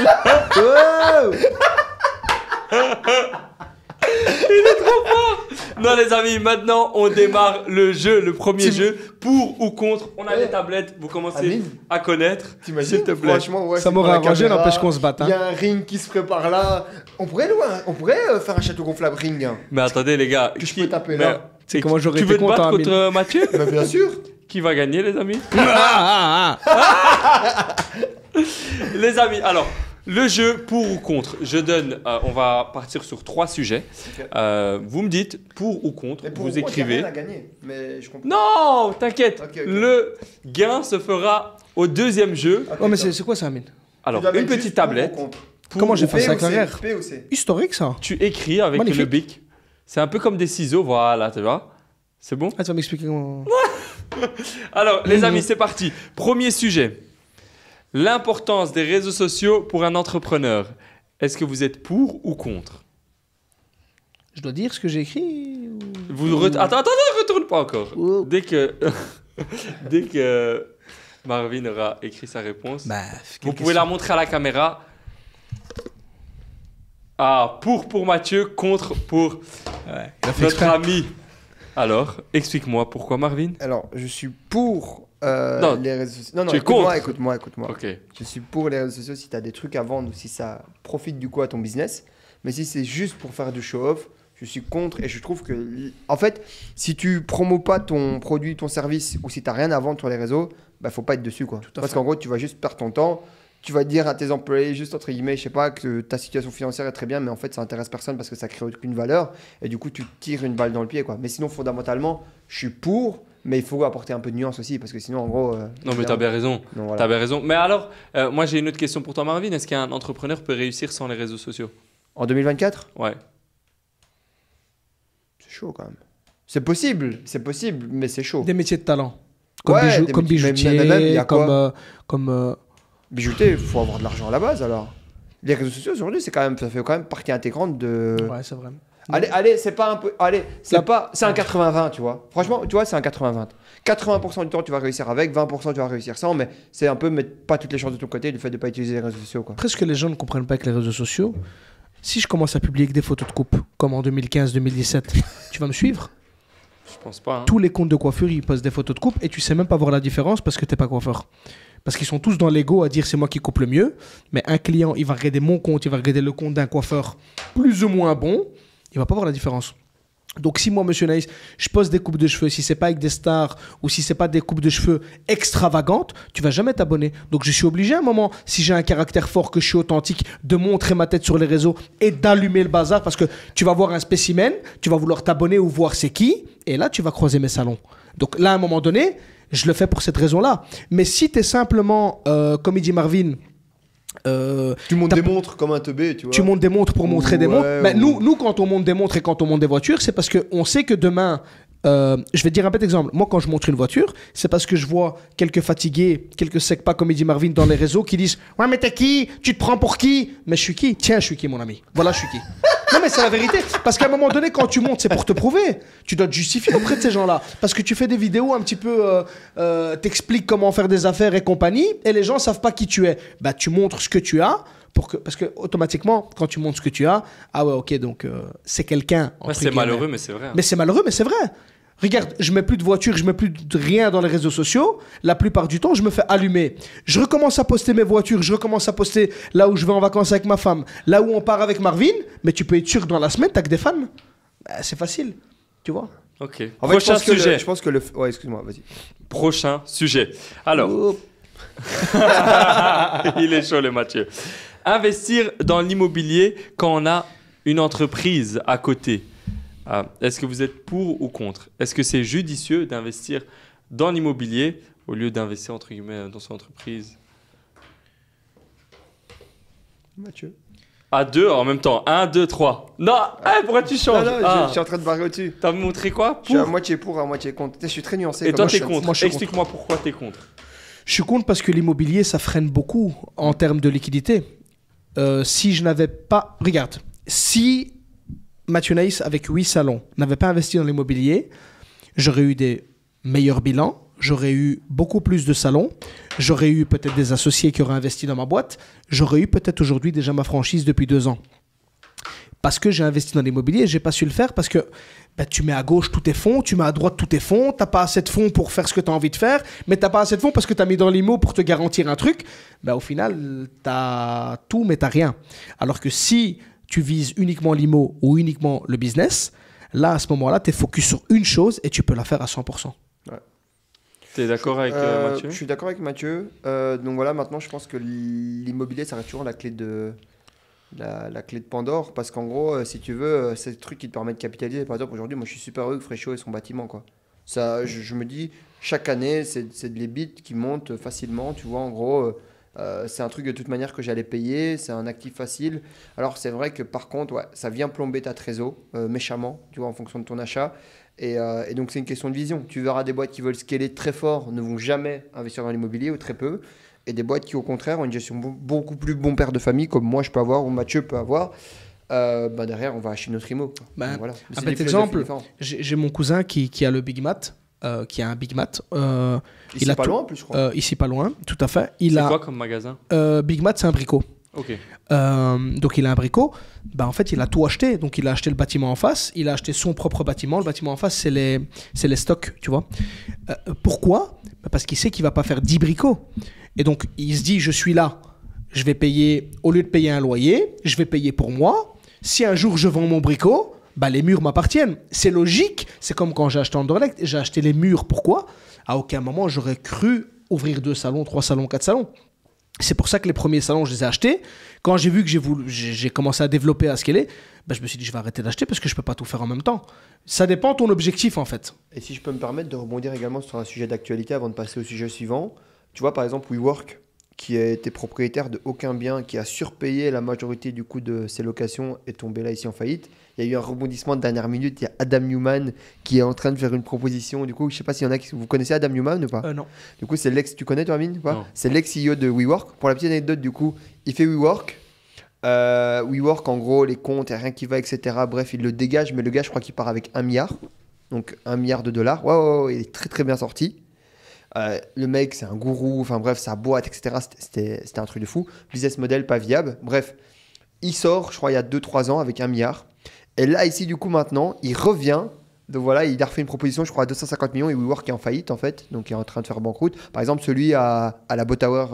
Non les amis, maintenant on démarre le jeu, le premier jeu. Pour ou contre, on a les tablettes. Vous commencez Amine. à connaître. S'il te plaît. Franchement, ouais, Ça c'est m'aurait pour la arrangé, caméra. n'empêche qu'on se batte. Il y a un ring qui se prépare là. On pourrait faire un château gonflable ring. Hein. Mais attendez les gars. Que je peux taper là. C'est comment j'aurais Tu été veux te content, battre Amine. contre Mathieu? Bah, bien sûr. Qui va gagner les amis? Ah. Les amis, alors, le jeu pour ou contre. Je donne, on va partir sur 3 sujets. Vous me dites pour ou contre, Mais pour vous moi, écrivez. il y a rien à gagner. Mais je comprends. Non, t'inquiète. Ok. Le gain se fera au deuxième jeu. Ok, Oh, mais top. c'est quoi ça, Amine? Alors, Tu dois une mettre petite juste tablette. pour ou contre. Pour Comment j'ai ou fait ça P avec ou la C guerre? P ou C. Historique, ça. Tu écris avec Magnifique. le bic. C'est un peu comme des ciseaux, voilà, tu vois. C'est bon? Ah, tu vas m'expliquer comment... Alors, les amis, c'est parti. Premier sujet. L'importance des réseaux sociaux pour un entrepreneur. Est-ce que vous êtes pour ou contre? Je dois dire ce que j'ai écrit Attends, retourne pas encore. Oh. Dès que Marvin aura écrit sa réponse, Bah, vous pouvez la montrer à la caméra. Ah, pour Mathieu, contre pour Ouais, il a fait notre exprès. ami. Alors, explique-moi pourquoi Marvin? Alors, je suis pour Non, les réseaux sociaux. Non, tu es écoute-moi. Ok. Je suis pour les réseaux sociaux si tu as des trucs à vendre ou si ça profite du coup à ton business. Mais si c'est juste pour faire du show-off, je suis contre et je trouve que, en fait, si tu promos pas ton produit, ton service ou si tu n'as rien à vendre sur les réseaux, bah faut pas être dessus quoi. à Parce fait. qu'en gros, tu vas juste perdre ton temps. Tu vas dire à tes employés, juste entre guillemets, je sais pas, que ta situation financière est très bien, mais en fait, ça intéresse personne parce que ça crée aucune valeur. Et du coup, tu tires une balle dans le pied quoi. Mais sinon, fondamentalement, je suis pour, mais il faut apporter un peu de nuance aussi parce que sinon, en gros. Non, mais t'as bien raison. Non, voilà. T'as bien raison. Mais alors, moi j'ai une autre question pour toi, Marvin. Est-ce qu'un entrepreneur peut réussir sans les réseaux sociaux? En 2024 Ouais. C'est chaud quand même. C'est possible, mais c'est chaud. Des métiers de talent. Comme, Ouais, comme mais bijoutier, même, il y a quoi comme Bijoutier, il faut avoir de l'argent à la base alors. Les réseaux sociaux aujourd'hui, ça fait quand même partie intégrante de. Ouais, c'est vrai. Allez, c'est pas un peu. Allez, La- c'est un 80-20, tu vois. Franchement, tu vois, c'est un 80-20. 80% du temps, tu vas réussir avec, 20% tu vas réussir sans, mais c'est un peu mettre pas toutes les chances de ton côté du fait de pas utiliser les réseaux sociaux, quoi. Presque les gens ne comprennent pas avec les réseaux sociaux. Si je commence à publier que des photos de coupe, comme en 2015-2017, tu vas me suivre? Je pense pas. Hein. Tous les comptes de coiffure, ils postent des photos de coupe et tu sais même pas voir la différence parce que t'es pas coiffeur. Parce qu'ils sont tous dans l'ego à dire c'est moi qui coupe le mieux. Mais un client, il va regarder mon compte, il va regarder le compte d'un coiffeur plus ou moins bon, il va pas voir la différence. Donc si moi, Monsieur Naïs, je pose des coupes de cheveux, si c'est pas avec des stars ou si c'est pas des coupes de cheveux extravagantes, tu vas jamais t'abonner. Donc je suis obligé à un moment, si j'ai un caractère fort, que je suis authentique, de montrer ma tête sur les réseaux et d'allumer le bazar parce que tu vas voir un spécimen, tu vas vouloir t'abonner ou voir c'est qui, et là tu vas croiser mes salons. Donc là, à un moment donné, je le fais pour cette raison-là. Mais si tu es simplement, comme il dit Marvin, tu montes des montres comme un teubé, tu vois. Tu montes des montres pour montrer des montres. Mais ou... nous, quand on monte des montres et quand on monte des voitures, c'est parce qu'on sait que demain, je vais te dire un petit exemple. Moi, quand je montre une voiture, c'est parce que je vois quelques fatigués, quelques secs pas comme il dit Marvin dans les réseaux qui disent « Ouais, mais t'es qui? Tu te prends pour qui ?» Mais je suis qui? Tiens, je suis qui, mon ami? Voilà, je suis qui. Non, mais c'est la vérité. Parce qu'à un moment donné, quand tu montes, c'est pour te prouver. Tu dois te justifier auprès de ces gens-là. Parce que tu fais des vidéos un petit peu... t'expliques comment faire des affaires et compagnie, et les gens savent pas qui tu es. Bah, tu montres ce que tu as, parce que automatiquement, quand tu montres ce que tu as, ah ouais, ok, donc c'est quelqu'un. Ouais, c'est malheureux, mais c'est vrai. Hein. Mais c'est malheureux, mais c'est vrai. Regarde, je mets plus de voiture, je mets plus de rien dans les réseaux sociaux. La plupart du temps, je me fais allumer. Je recommence à poster mes voitures, je recommence à poster là où je vais en vacances avec ma femme, là où on part avec Marvin. Mais tu peux être sûr que dans la semaine, t'as que des fans. Bah, c'est facile, tu vois. Ok. En fait, Prochain sujet. Je pense que le... Ouais, excuse-moi, vas-y. Prochain sujet. Alors. Il est chaud, le Mathieu. Investir dans l'immobilier quand on a une entreprise à côté. Est-ce que vous êtes pour ou contre? Est-ce que c'est judicieux d'investir dans l'immobilier au lieu d'investir entre guillemets dans son entreprise? Mathieu. À deux en même temps. 1, 2, 3. Non, pourquoi tu changes? Je suis en train de barrer au-dessus. T'as montré quoi? Je suis à moitié pour, à moitié contre. Je suis très nuancé. Et toi, t'es moi, contre. Moi, je suis Explique-moi pourquoi t'es contre. Je suis contre parce que l'immobilier, ça freine beaucoup en termes de liquidité. Si je n'avais pas... Regarde, si Mathieu Naïs, avec 8 salons, n'avait pas investi dans l'immobilier, j'aurais eu des meilleurs bilans, j'aurais eu beaucoup plus de salons, j'aurais eu peut-être des associés qui auraient investi dans ma boîte, j'aurais eu peut-être aujourd'hui déjà ma franchise depuis 2 ans. Parce que j'ai investi dans l'immobilier, j'ai pas su le faire parce que tu mets à gauche tous tes fonds, tu mets à droite tous tes fonds, t'as pas assez de fonds pour faire ce que tu as envie de faire, mais t'as pas assez de fonds parce que tu as mis dans l'immo pour te garantir un truc. Au final, tu as tout, mais tu n'as rien. Alors que si tu vises uniquement l'immo ou uniquement le business, là, à ce moment-là, tu es focus sur une chose et tu peux la faire à 100%. Ouais. Tu es d'accord avec Mathieu? Je suis d'accord avec Mathieu. Donc voilà, maintenant, je pense que l'immobilier, ça reste toujours la clé de... La clé de Pandore, parce qu'en gros, si tu veux, c'est le truc qui te permet de capitaliser. Par exemple, aujourd'hui, moi je suis super heureux que Frécho ait son bâtiment, quoi. Ça, je me dis, chaque année, c'est de l'EBIT qui monte facilement, tu vois, en gros, c'est un truc de toute manière que j'allais payer, c'est un actif facile. Alors, c'est vrai que par contre, ouais, ça vient plomber ta trésor méchamment, tu vois, en fonction de ton achat. Et donc, c'est une question de vision. Tu verras des boîtes qui veulent scaler très fort, ne vont jamais investir dans l'immobilier ou très peu. Et des boîtes qui, au contraire, ont une gestion beaucoup plus bon père de famille, comme moi je peux avoir ou Mathieu peut avoir. Derrière, on va acheter notre IMO. Voilà. Un petit exemple, j'ai mon cousin qui a le Big Mat, qui a un Big Mat. Ici pas loin, en plus, je crois. Ici pas loin, tout à fait. C'est quoi comme magasin? Big Mat, c'est un bricot. Ok. Donc il a un bricot. En fait, il a tout acheté. Donc il a acheté le bâtiment en face. Il a acheté son propre bâtiment. Le bâtiment en face, c'est les stocks, tu vois. Pourquoi? Parce qu'il sait qu'il va pas faire 10 bricots. Et donc il se dit, je suis là. Je vais payer, au lieu de payer un loyer, je vais payer pour moi. Si un jour je vends mon bricot, les murs m'appartiennent. C'est logique. C'est comme quand j'ai acheté Anderlecht. J'ai acheté les murs. Pourquoi? À aucun moment, j'aurais cru ouvrir 2 salons, 3 salons, 4 salons. C'est pour ça que les premiers salons, je les ai achetés. Quand j'ai vu que j'ai commencé à développer, à scaler, je me suis dit, je vais arrêter d'acheter parce que je ne peux pas tout faire en même temps. Ça dépend de ton objectif, en fait. Et si je peux me permettre de rebondir également sur un sujet d'actualité avant de passer au sujet suivant. Tu vois, par exemple, WeWork, qui a été propriétaire de aucun bien, qui a surpayé la majorité du coût de ses locations, est tombé là ici en faillite. Il y a eu un rebondissement de dernière minute. Il y a Adam Newman qui est en train de faire une proposition. Du coup, je ne sais pas s'il y en a qui... Vous connaissez Adam Newman ou pas? Non. Du coup, c'est l'ex... Tu connais, toi, Amine, ou pas? Non. C'est l'ex-CEO de WeWork. Pour la petite anecdote, du coup, il fait WeWork. WeWork, en gros, les comptes, il n'y a rien qui va, etc. Bref, il le dégage. Mais le gars, je crois qu'il part avec 1 milliard. Donc, 1 milliard de dollars. Ouais, il est très, très bien sorti. Le mec, c'est un gourou. Enfin, bref, sa boîte, etc. C'était un truc de fou. Business model pas viable. Bref, il sort, je crois, il y a 2-3 ans avec 1 milliard. Et là, ici, du coup, maintenant, il revient Donc voilà, il a refait une proposition, je crois, à 250 millions et WeWork est en faillite en fait, donc il est en train de faire banqueroute. Par exemple, celui à la Botower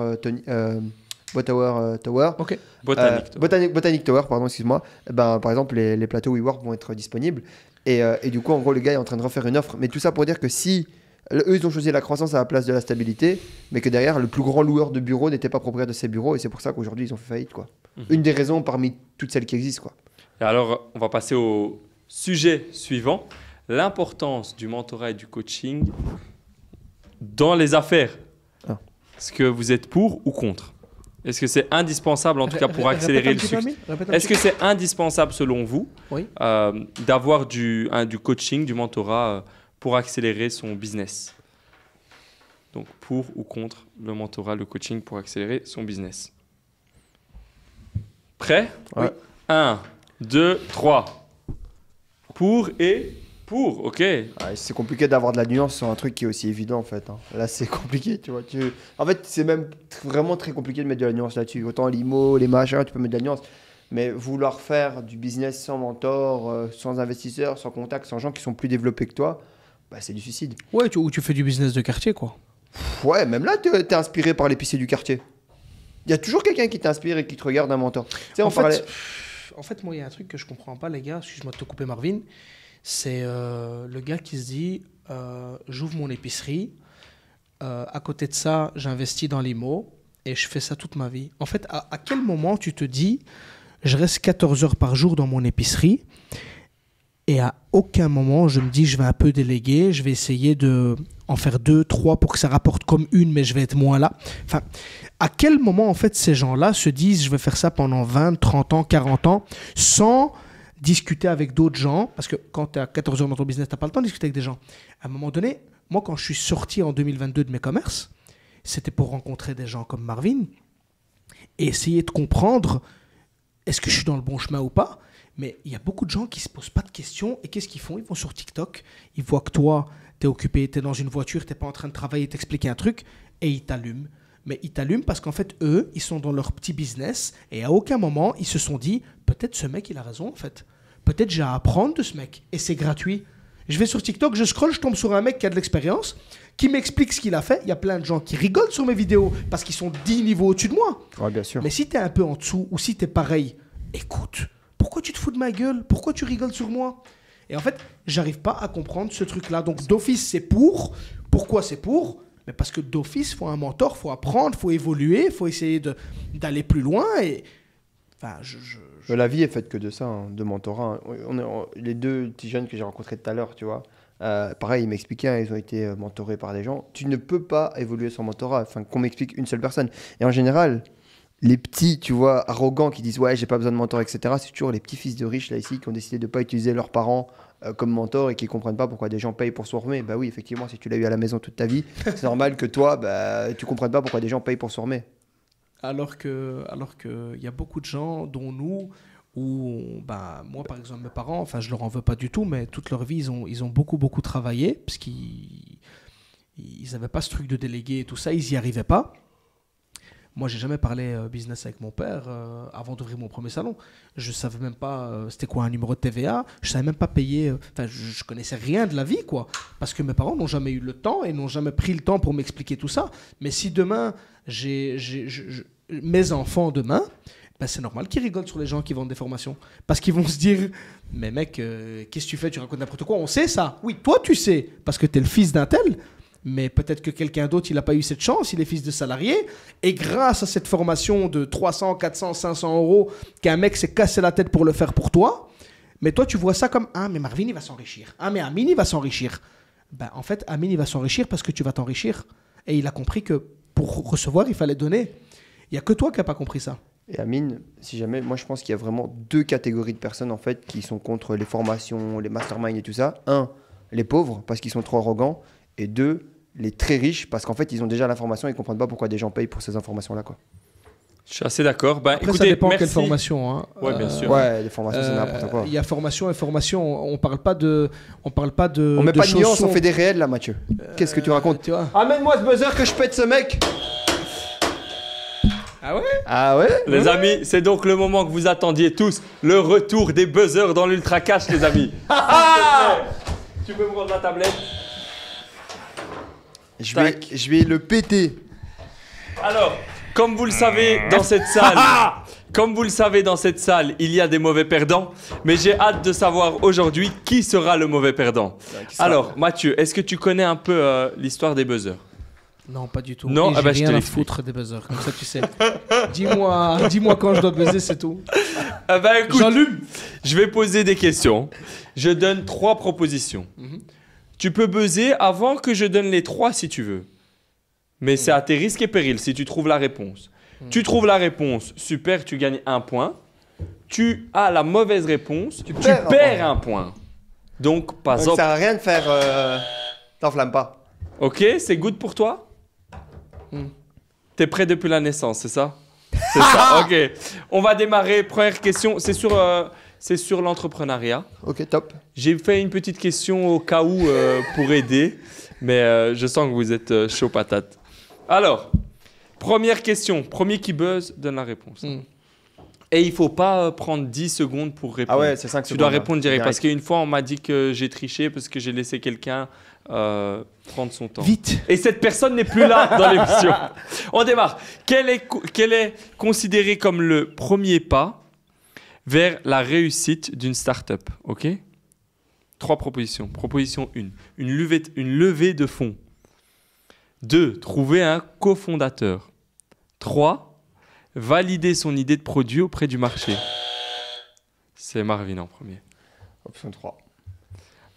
Tower. Ok. Botanic. Tower, pardon, excuse-moi. Ben, par exemple, les plateaux WeWork vont être disponibles. Et du coup, en gros, le gars est en train de refaire une offre. Mais tout ça pour dire que si eux, ils ont choisi la croissance à la place de la stabilité, mais que derrière, le plus grand loueur de bureaux n'était pas propriétaire de ces bureaux. Et c'est pour ça qu'aujourd'hui, ils ont fait faillite, quoi. Une des raisons parmi toutes celles qui existent, quoi. Et alors, on va passer au sujet suivant. L'importance du mentorat et du coaching dans les affaires. Ah. Est-ce que vous êtes pour ou contre? Est-ce que c'est indispensable, en tout cas, pour accélérer le succès? Est-ce que c'est indispensable, selon vous, Oui. d'avoir du coaching, du mentorat pour accélérer son business? Donc, pour ou contre le mentorat, le coaching pour accélérer son business? Prêt? Ouais. 1, 2, 3. Pour et pour, ok. C'est compliqué d'avoir de la nuance sur un truc qui est aussi évident en fait. Là, c'est compliqué, tu vois. En fait, c'est même vraiment très compliqué de mettre de la nuance là-dessus. Autant l'IMO, les machins, tu peux mettre de la nuance. Mais vouloir faire du business sans mentor, sans investisseur, sans contact, sans gens qui sont plus développés que toi, bah, c'est du suicide. Ouais, ou tu fais du business de quartier, quoi. Ouais, même là, t'es inspiré par l'épicier du quartier. Il y a toujours quelqu'un qui t'inspire et qui te regarde un mentor. Tu sais, En fait, moi, il y a un truc que je comprends pas, les gars. Excuse-moi de te couper, Marvin. C'est le gars qui se dit j'ouvre mon épicerie. À côté de ça, j'investis dans l'IMO et je fais ça toute ma vie. En fait, à quel moment tu te dis je reste 14 heures par jour dans mon épicerie et à aucun moment je me dis je vais un peu déléguer, je vais essayer de en faire 2, 3 pour que ça rapporte comme une, mais je vais être moins là. Enfin, à quel moment, en fait, ces gens-là se disent je vais faire ça pendant 20, 30 ans, 40 ans, sans discuter avec d'autres gens, parce que quand tu es à 14 heures dans ton business, tu n'as pas le temps de discuter avec des gens. À un moment donné, moi, quand je suis sorti en 2022 de mes commerces, c'était pour rencontrer des gens comme Marvin et essayer de comprendre est-ce que je suis dans le bon chemin ou pas. Mais il y a beaucoup de gens qui ne se posent pas de questions et qu'est-ce qu'ils font? Ils vont sur TikTok, ils voient que toi, tu es occupé, tu es dans une voiture, tu n'es pas en train de travailler, t'expliquer un truc et ils t'allument. Mais ils t'allument parce qu'en fait, eux, ils sont dans leur petit business et à aucun moment, ils se sont dit peut-être ce mec, il a raison en fait. Peut-être j'ai à apprendre de ce mec et c'est gratuit. Je vais sur TikTok, je scrolle, je tombe sur un mec qui a de l'expérience, qui m'explique ce qu'il a fait. Il y a plein de gens qui rigolent sur mes vidéos parce qu'ils sont 10 niveaux au-dessus de moi. Ouais, bien sûr. Mais si tu es un peu en dessous ou si tu es pareil, écoute, pourquoi tu te fous de ma gueule? Pourquoi tu rigoles sur moi? Et en fait, j'arrive pas à comprendre ce truc-là. Donc d'office, c'est pour. Pourquoi c'est pour? Mais parce que d'office, il faut un mentor, il faut apprendre, il faut évoluer, il faut essayer d'aller plus loin. Et enfin, La vie est faite que de ça, hein, de mentorat. Les deux petits jeunes que j'ai rencontrés tout à l'heure, tu vois. Pareil, ils m'expliquaient, hein, ils ont été mentorés par des gens. Tu ne peux pas évoluer sans mentorat, enfin qu'on m'explique une seule personne. Et en général, les petits, tu vois, arrogants qui disent ouais, j'ai pas besoin de mentor, etc. C'est toujours les petits fils de riches là ici qui ont décidé de pas utiliser leurs parents comme mentor et qui comprennent pas pourquoi des gens payent pour se former. Bah oui, effectivement, si tu l'as eu à la maison toute ta vie, c'est normal que toi, bah, tu comprennes pas pourquoi des gens payent pour se former. Alors que y a beaucoup de gens, dont nous, où moi par exemple mes parents, enfin je leur en veux pas du tout, mais toute leur vie ils ont beaucoup travaillé parce qu'ils avaient pas ce truc de délégué et tout ça, ils y arrivaient pas. Moi, j'ai jamais parlé business avec mon père avant d'ouvrir mon premier salon. Je savais même pas c'était quoi un numéro de TVA. Je savais même pas payer. Enfin, je connaissais rien de la vie, quoi. Parce que mes parents n'ont jamais eu le temps et n'ont jamais pris le temps pour m'expliquer tout ça. Mais si demain, mes enfants demain, ben c'est normal qu'ils rigolent sur les gens qui vendent des formations. Parce qu'ils vont se dire, mais mec, qu'est-ce que tu fais? Tu racontes n'importe quoi. On sait ça. Oui, toi, tu sais. Parce que tu es le fils d'un tel. Mais peut-être que quelqu'un d'autre, il n'a pas eu cette chance, il est fils de salarié. Et grâce à cette formation de 300, 400, 500 euros, qu'un mec s'est cassé la tête pour le faire pour toi, mais toi, tu vois ça comme « Ah, mais Marvin, il va s'enrichir. Ah, mais Amine, il va s'enrichir. » Ben, en fait, Amine, il va s'enrichir parce que tu vas t'enrichir. Et il a compris que pour recevoir, il fallait donner. Il n'y a que toi qui n'as pas compris ça. Et Amine, si jamais, moi je pense qu'il y a vraiment deux catégories de personnes en fait qui sont contre les formations, les masterminds et tout ça. Un, les pauvres parce qu'ils sont trop arrogants. Et deux, les très riches parce qu'en fait ils ont déjà l'information et ils comprennent pas pourquoi des gens payent pour ces informations là, quoi. Je suis assez d'accord. Ben, après, écoutez, ça dépend merci. quelle formation, hein. Ouais, bien sûr. Ouais, les formations c'est n'importe quoi. Il y a formation et formation. On parle pas de on met pas de nuance, on fait des réels là, Mathieu. Qu'est-ce que tu racontes? Tu vois. Amène-moi ce buzzer que je pète ce mec. Ah ouais? Ah ouais? Les amis, c'est donc le moment que vous attendiez tous, le retour des buzzers dans l'Ultra Cash, les amis. Tu peux me rendre la tablette. Tac. Je vais le péter. Alors, comme vous le savez dans cette salle, il y a des mauvais perdants, mais j'ai hâte de savoir aujourd'hui qui sera le mauvais perdant. Alors, Mathieu, est-ce que tu connais un peu l'histoire des buzzers? Non, pas du tout. Non, Et ah bah, je j'ai te rien à l'explique. foutre des buzzers, comme ça tu sais. dis-moi quand je dois buzzer, c'est tout. Écoute, J'allume. je vais poser des questions. Je donne 3 propositions. Tu peux buzzer avant que je donne les 3 si tu veux. Mais c'est à tes risques et périls si tu trouves la réponse. Tu trouves la réponse, super, tu gagnes 1 point. Tu as la mauvaise réponse, tu perds un point. Donc, pas Donc, ça sert à rien de faire. T'enflamme pas. Ok, c'est good pour toi? T'es prêt depuis la naissance, c'est ça? C'est ça, ok. On va démarrer. Première question, c'est sur l'entrepreneuriat. Ok, top. J'ai fait une petite question au cas où pour aider, mais je sens que vous êtes chaud patate. Alors, première question, premier qui buzz donne la réponse. Et il faut pas prendre 10 secondes pour répondre. Ah ouais, c'est 5 secondes. Tu dois répondre direct. direct. Parce qu'une fois, on m'a dit que j'ai triché parce que j'ai laissé quelqu'un prendre son temps. Vite. Et cette personne n'est plus là dans l'émission. On démarre. Quel est considéré comme le premier pas vers la réussite d'une start-up? Ok? 3 propositions. Proposition 1. Une levée de fonds. 2. Trouver un cofondateur. 3. Valider son idée de produit auprès du marché. C'est Marvin en premier. Option 3.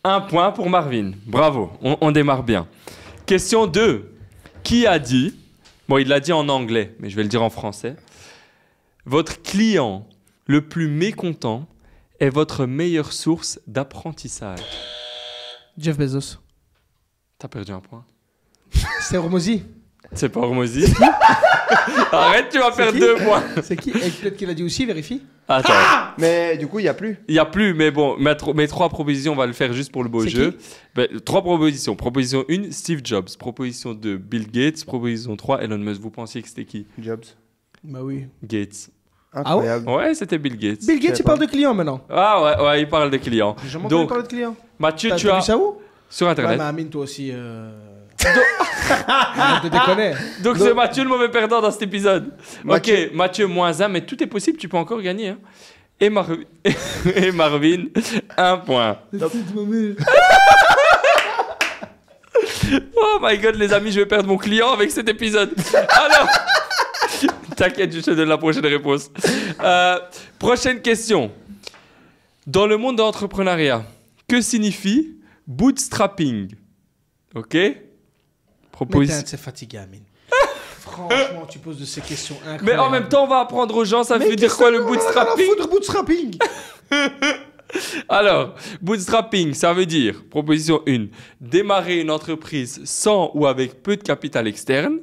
1 point pour Marvin. Bravo, on démarre bien. Question 2. Qui a dit, bon il l'a dit en anglais, mais je vais le dire en français. Votre client le plus mécontent est votre meilleure source d'apprentissage. Jeff Bezos. T'as perdu un point. C'est Hormozy. C'est pas Hormozy. Arrête, tu vas perdre qui 2 points. C'est qui? Et peut-être qu'il a dit aussi, vérifie. Attends, Mais du coup, il n'y a plus. il n'y a plus, mais bon, mes 3 propositions, on va le faire juste pour le beau C'est jeu. 3 propositions. Proposition 1, Steve Jobs. Proposition 2, Bill Gates. Proposition 3, Elon Musk. Vous pensiez que c'était qui? Jobs. Bah oui. Gates. Incroyable. Ouais, c'était Bill Gates. Bill Gates, il parle de clients maintenant. Ah ouais, il parle de clients. J'ai jamais entendu Donc, parler de clients. Mathieu, T'as tu vu as ça où? sur Ouais, Internet. mais Amine, toi aussi. Arrête de déconner. Donc, c'est Mathieu le mauvais perdant dans cet épisode. Mathieu. Ok, Mathieu, -1, mais tout est possible, tu peux encore gagner. Hein. Et Marvin, 1 point. Oh my god, les amis, je vais perdre mon client avec cet épisode. Alors, t'inquiète, je te donne la prochaine réponse. Prochaine question. Dans le monde de l'entrepreneuriat, que signifie bootstrapping? Ok? Mais t'es fatigué, Amine. Franchement, tu poses de ces questions incroyables. Mais en même temps, on va apprendre aux gens, ça Mais veut dire quoi le bootstrapping? Bootstrapping. Alors, bootstrapping, ça veut dire, proposition 1, démarrer une entreprise sans ou avec peu de capital externe.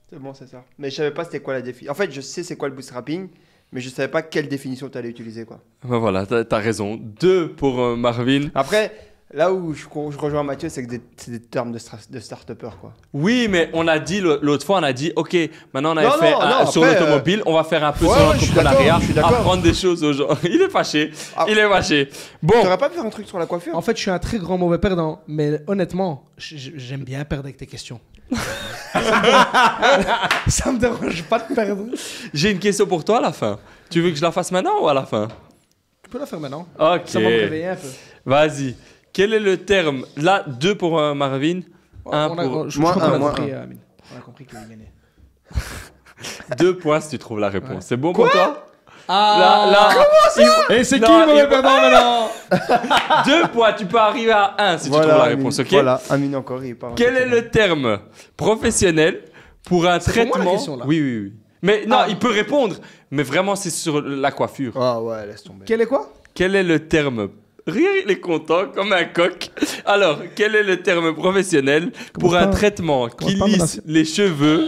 C'est bon, c'est ça. Mais je savais pas c'était quoi la définition. En fait, je sais c'est quoi le bootstrapping, mais je savais pas quelle définition tu allais utiliser, quoi. Ben voilà, t'as raison. 2 pour Marvin. Après, là où je rejoins Mathieu, c'est que c'est des termes de start-upper, quoi. Oui, mais on a dit, l'autre fois, on a dit, ok, maintenant on avait Non, fait non, sur après, l'automobile, on va faire un peu ouais, sur je suis l'entrepreneuriat, d'accord, je suis d'accord. apprendre des choses aux gens. Il est fâché, Ah. il est fâché. Bon, T'aurais pas pu faire un truc sur la coiffure? En fait, je suis un très grand mauvais perdant, mais honnêtement, j'aime bien perdre avec tes questions. Ça me dérange pas de perdre. j'ai une question pour toi à la fin. Tu veux que je la fasse maintenant ou à la fin? Tu peux la faire maintenant. Ok. Ça va me réveiller un peu. Vas-y. Quel est le terme? Là, 2 pour Marvin, 1 pour... Je Moi, crois qu'on a moi, compris, Amine. On a compris qu'il gagnait. 2 points si tu trouves la réponse. Ouais. C'est bon pour toi? Ah, Là, et c'est qui Non, le mauvais il- perdant maintenant? 2 points, tu peux arriver à 1 si tu trouves la réponse, ok? Voilà, Amine encore, il part. Quel est le terme professionnel pour un C'est pour moi, traitement... la question, là. Oui. Mais non, Ah. il peut répondre, mais vraiment c'est sur la coiffure. Ah ouais, laisse tomber. Quel est quoi? Quel est le terme... Rire, il est content comme un coq. Alors, quel est le terme professionnel pour un pas- traitement qui pas lisse menacer. les cheveux?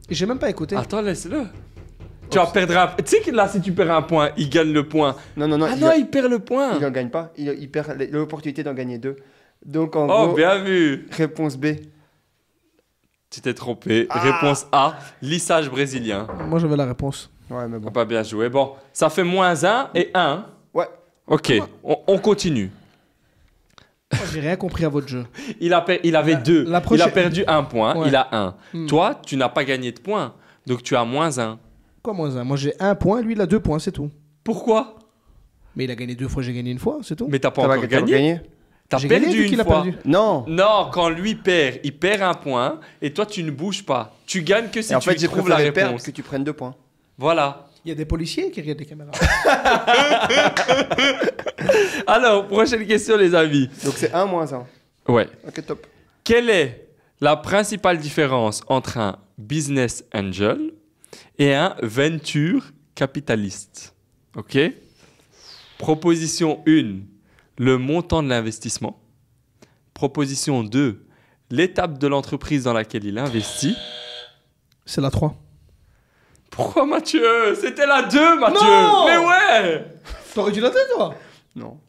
J'ai même pas écouté. Attends, laisse-le. Tu vas perdre un... Tu sais que là, si tu perds un point, il gagne le point. Non, Ah non, il perd le point. il en gagne pas. Il perd l'opportunité d'en gagner 2. Donc en Oh, gros, bien vu. réponse B. Tu t'es trompé. Réponse A, lissage brésilien. Moi, j'avais la réponse. Ouais, mais bon. Pas bien joué. Bon, ça fait -1 et 1. Ouais. Ok, on continue. Moi, j'ai rien compris à votre jeu. Il avait 2. la Il prochaine- a perdu 1 point. Ouais. Il a 1. Toi, tu n'as pas gagné de points. Donc tu as moins 1. Quoi, moins 1? Moi, j'ai 1 point, lui, il a 2 points, c'est tout. Pourquoi? Mais il a gagné 2 fois, j'ai gagné 1 fois, c'est tout. Mais t'as pas T'as encore gagné. T'as J'ai perdu gagné vu une qu'il a fois. perdu. Non. Non, quand lui perd, il perd 1 point. Et toi, tu ne bouges pas. Tu gagnes que si Et en tu fait, j'ai trouves la préféré perdre réponse. que tu prennes 2 points. Voilà. Il y a des policiers qui regardent des caméras. Alors, prochaine question, les amis. Donc c'est 1 moins 1. Ouais. Ok, top. Quelle est la principale différence entre un business angel et un venture capitaliste? Ok. Proposition 1, le montant de l'investissement. Proposition 2, l'étape de l'entreprise dans laquelle il investit. C'est la 3. Pourquoi Mathieu? C'était la 2, Mathieu. Non. Mais ouais. T'aurais dû la tête, toi? Non.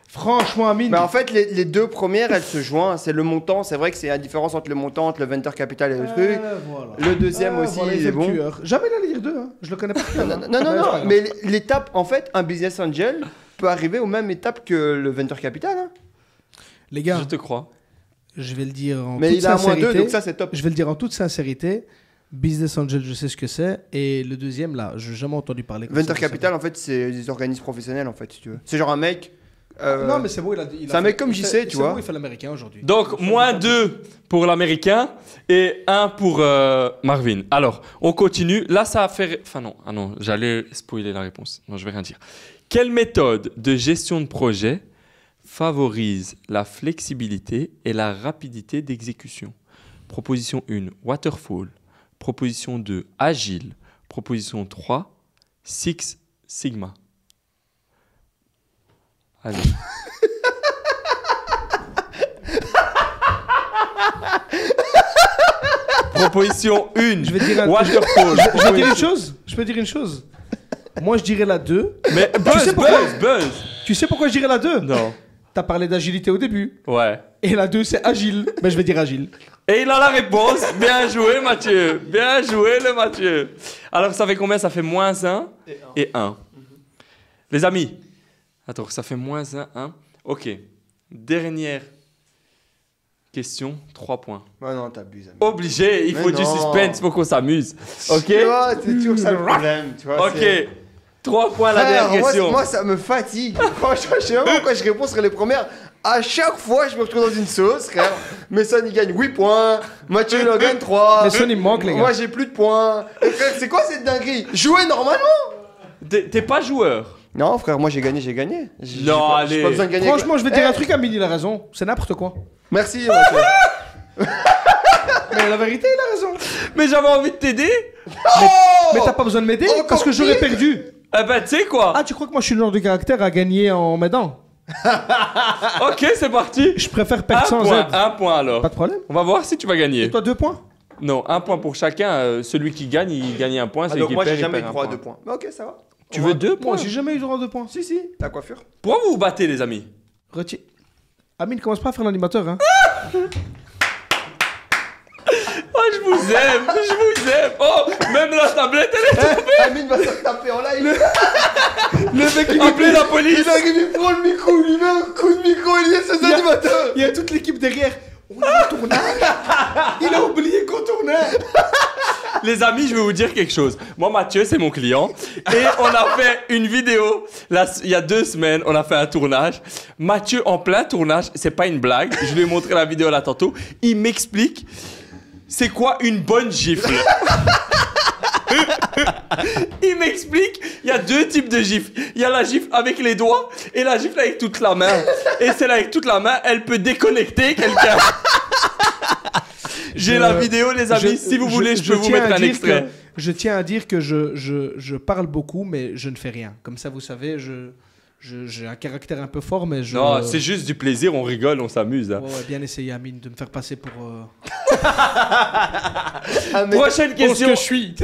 Franchement, Amine. Mais en fait, les 2 premières, elles se joignent. C'est le montant. C'est vrai que c'est la différence entre le montant, entre le venture capital et le truc. Voilà. Le deuxième aussi, voilà, il est bon. tueur. Jamais il allait dire 2, hein. Je le connais pas. Non, mais l'étape, en fait, un business angel peut arriver aux mêmes étapes que le venture capital. Hein. Les gars, Je te crois. je vais le dire en Mais toute il a moins 2, sincérité. donc ça, c'est top. Je vais le dire en toute sincérité. Business Angel, je sais ce que c'est. Et le deuxième, là, je n'ai jamais entendu parler. comme Venture ça, capital, en fait, c'est des organismes professionnels, en fait, si tu veux. C'est genre un mec. Non, mais c'est bon, c'est un mec comme JC, tu vois. Bon, il fait l'américain aujourd'hui. Donc, moins 2 pour l'américain et 1 pour Marvin. Alors, on continue. Là, ça a fait... Enfin non, ah non, j'allais spoiler la réponse. Non, je vais rien dire. Quelle méthode de gestion de projet favorise la flexibilité et la rapidité d'exécution? Proposition 1, Waterfall. Proposition 2, Agile. Proposition 3, Six Sigma. Allez. Proposition 1, Je vais dire Waterfall. Je vais dire une chose. Je peux dire une chose. Moi, je dirais la 2. Mais buzz, buzz. Tu sais pourquoi je dirais la 2? Non. T'as parlé d'agilité au début. Ouais. Et la 2, c'est agile. Ben, je vais dire agile. Et il a la réponse. Bien joué, Mathieu. Bien joué, le Mathieu. Alors, ça fait combien? Ça fait moins 1 et 1. Les amis. Attends, ça fait moins 1, 1. Ok. Dernière question, 3 points. Ouais, non, t'abuses. Obligé, il Mais faut du non. suspense pour qu'on s'amuse. Ok. Tu vois, c'est toujours ça le problème. Tu vois, Ok. 3 points la Frère, dernière question. moi, ça me fatigue. Franchement, je sais même pas pourquoi je réponds sur les premières. À chaque fois, je me retrouve dans une sauce, frère. Messon, il gagne 8 points. Mathieu, il en gagne 3. Messon, il me manque, les gars. Moi, j'ai plus de points. Et frère, c'est quoi cette dinguerie? Jouer normalement? T'es pas joueur. Non, frère, moi, j'ai gagné. J'ai Non, pas, allez. J'ai pas besoin de gagner. Franchement, je vais dire Eh, un truc, Amine, il a raison. C'est n'importe quoi. Merci, Mathieu. Mais la vérité, il a raison. Mais j'avais envie de t'aider. Mais t'as pas besoin de m'aider Encore parce que j'aurais pire. perdu. Eh ben, tu sais quoi? Ah, tu crois que moi, je suis le genre de caractère à gagner en m'aidant? Ok, c'est parti. Je préfère perdre sans point, aide. 1 point alors. Pas de problème. On va voir si tu vas gagner. Et toi, 2 points? Non, 1 point pour chacun. Celui qui gagne, il gagne 1 point. Ah, Celui donc, qui moi, perd, j'ai il jamais eu perd un droit à point. 2 points. Mais ok, ça va. Tu veux 2 Moi, points? j'ai jamais eu droit à 2 points. Si, la coiffure. Pourquoi vous vous battez, les amis? Retire. Amine, commence pas à faire l'animateur, hein. Oh, je vous aime. Oh, même la tablette, elle est tombée. Amine va se taper en live. Le mec, il Appelez la police. Il arrive, il prend le micro, il lui met un coup de micro, il est ses animateurs. Il y a toute l'équipe derrière. On est en tournage. Il a oublié qu'on tournait. Les amis, je vais vous dire quelque chose. Moi, Mathieu, c'est mon client. Et on a fait une vidéo. Là, il y a 2 semaines, on a fait un tournage. Mathieu, en plein tournage, c'est pas une blague. Je lui ai montré la vidéo là tantôt. Il m'explique c'est quoi une bonne gifle. Il m'explique, il y a 2 types de gifles. Il y a la gifle avec les doigts et la gifle avec toute la main. Et celle avec toute la main, elle peut déconnecter quelqu'un. J'ai la vidéo, les amis. Si vous voulez, je peux vous tiens mettre à un dire extrait. je tiens à dire que je parle beaucoup, mais je ne fais rien. Comme ça, vous savez, j'ai un caractère un peu fort, mais je... Non, c'est juste du plaisir, on rigole, on s'amuse. Hein. Ouais, bien essayé, Amine, de me faire passer pour... Prochaine question. que je suis.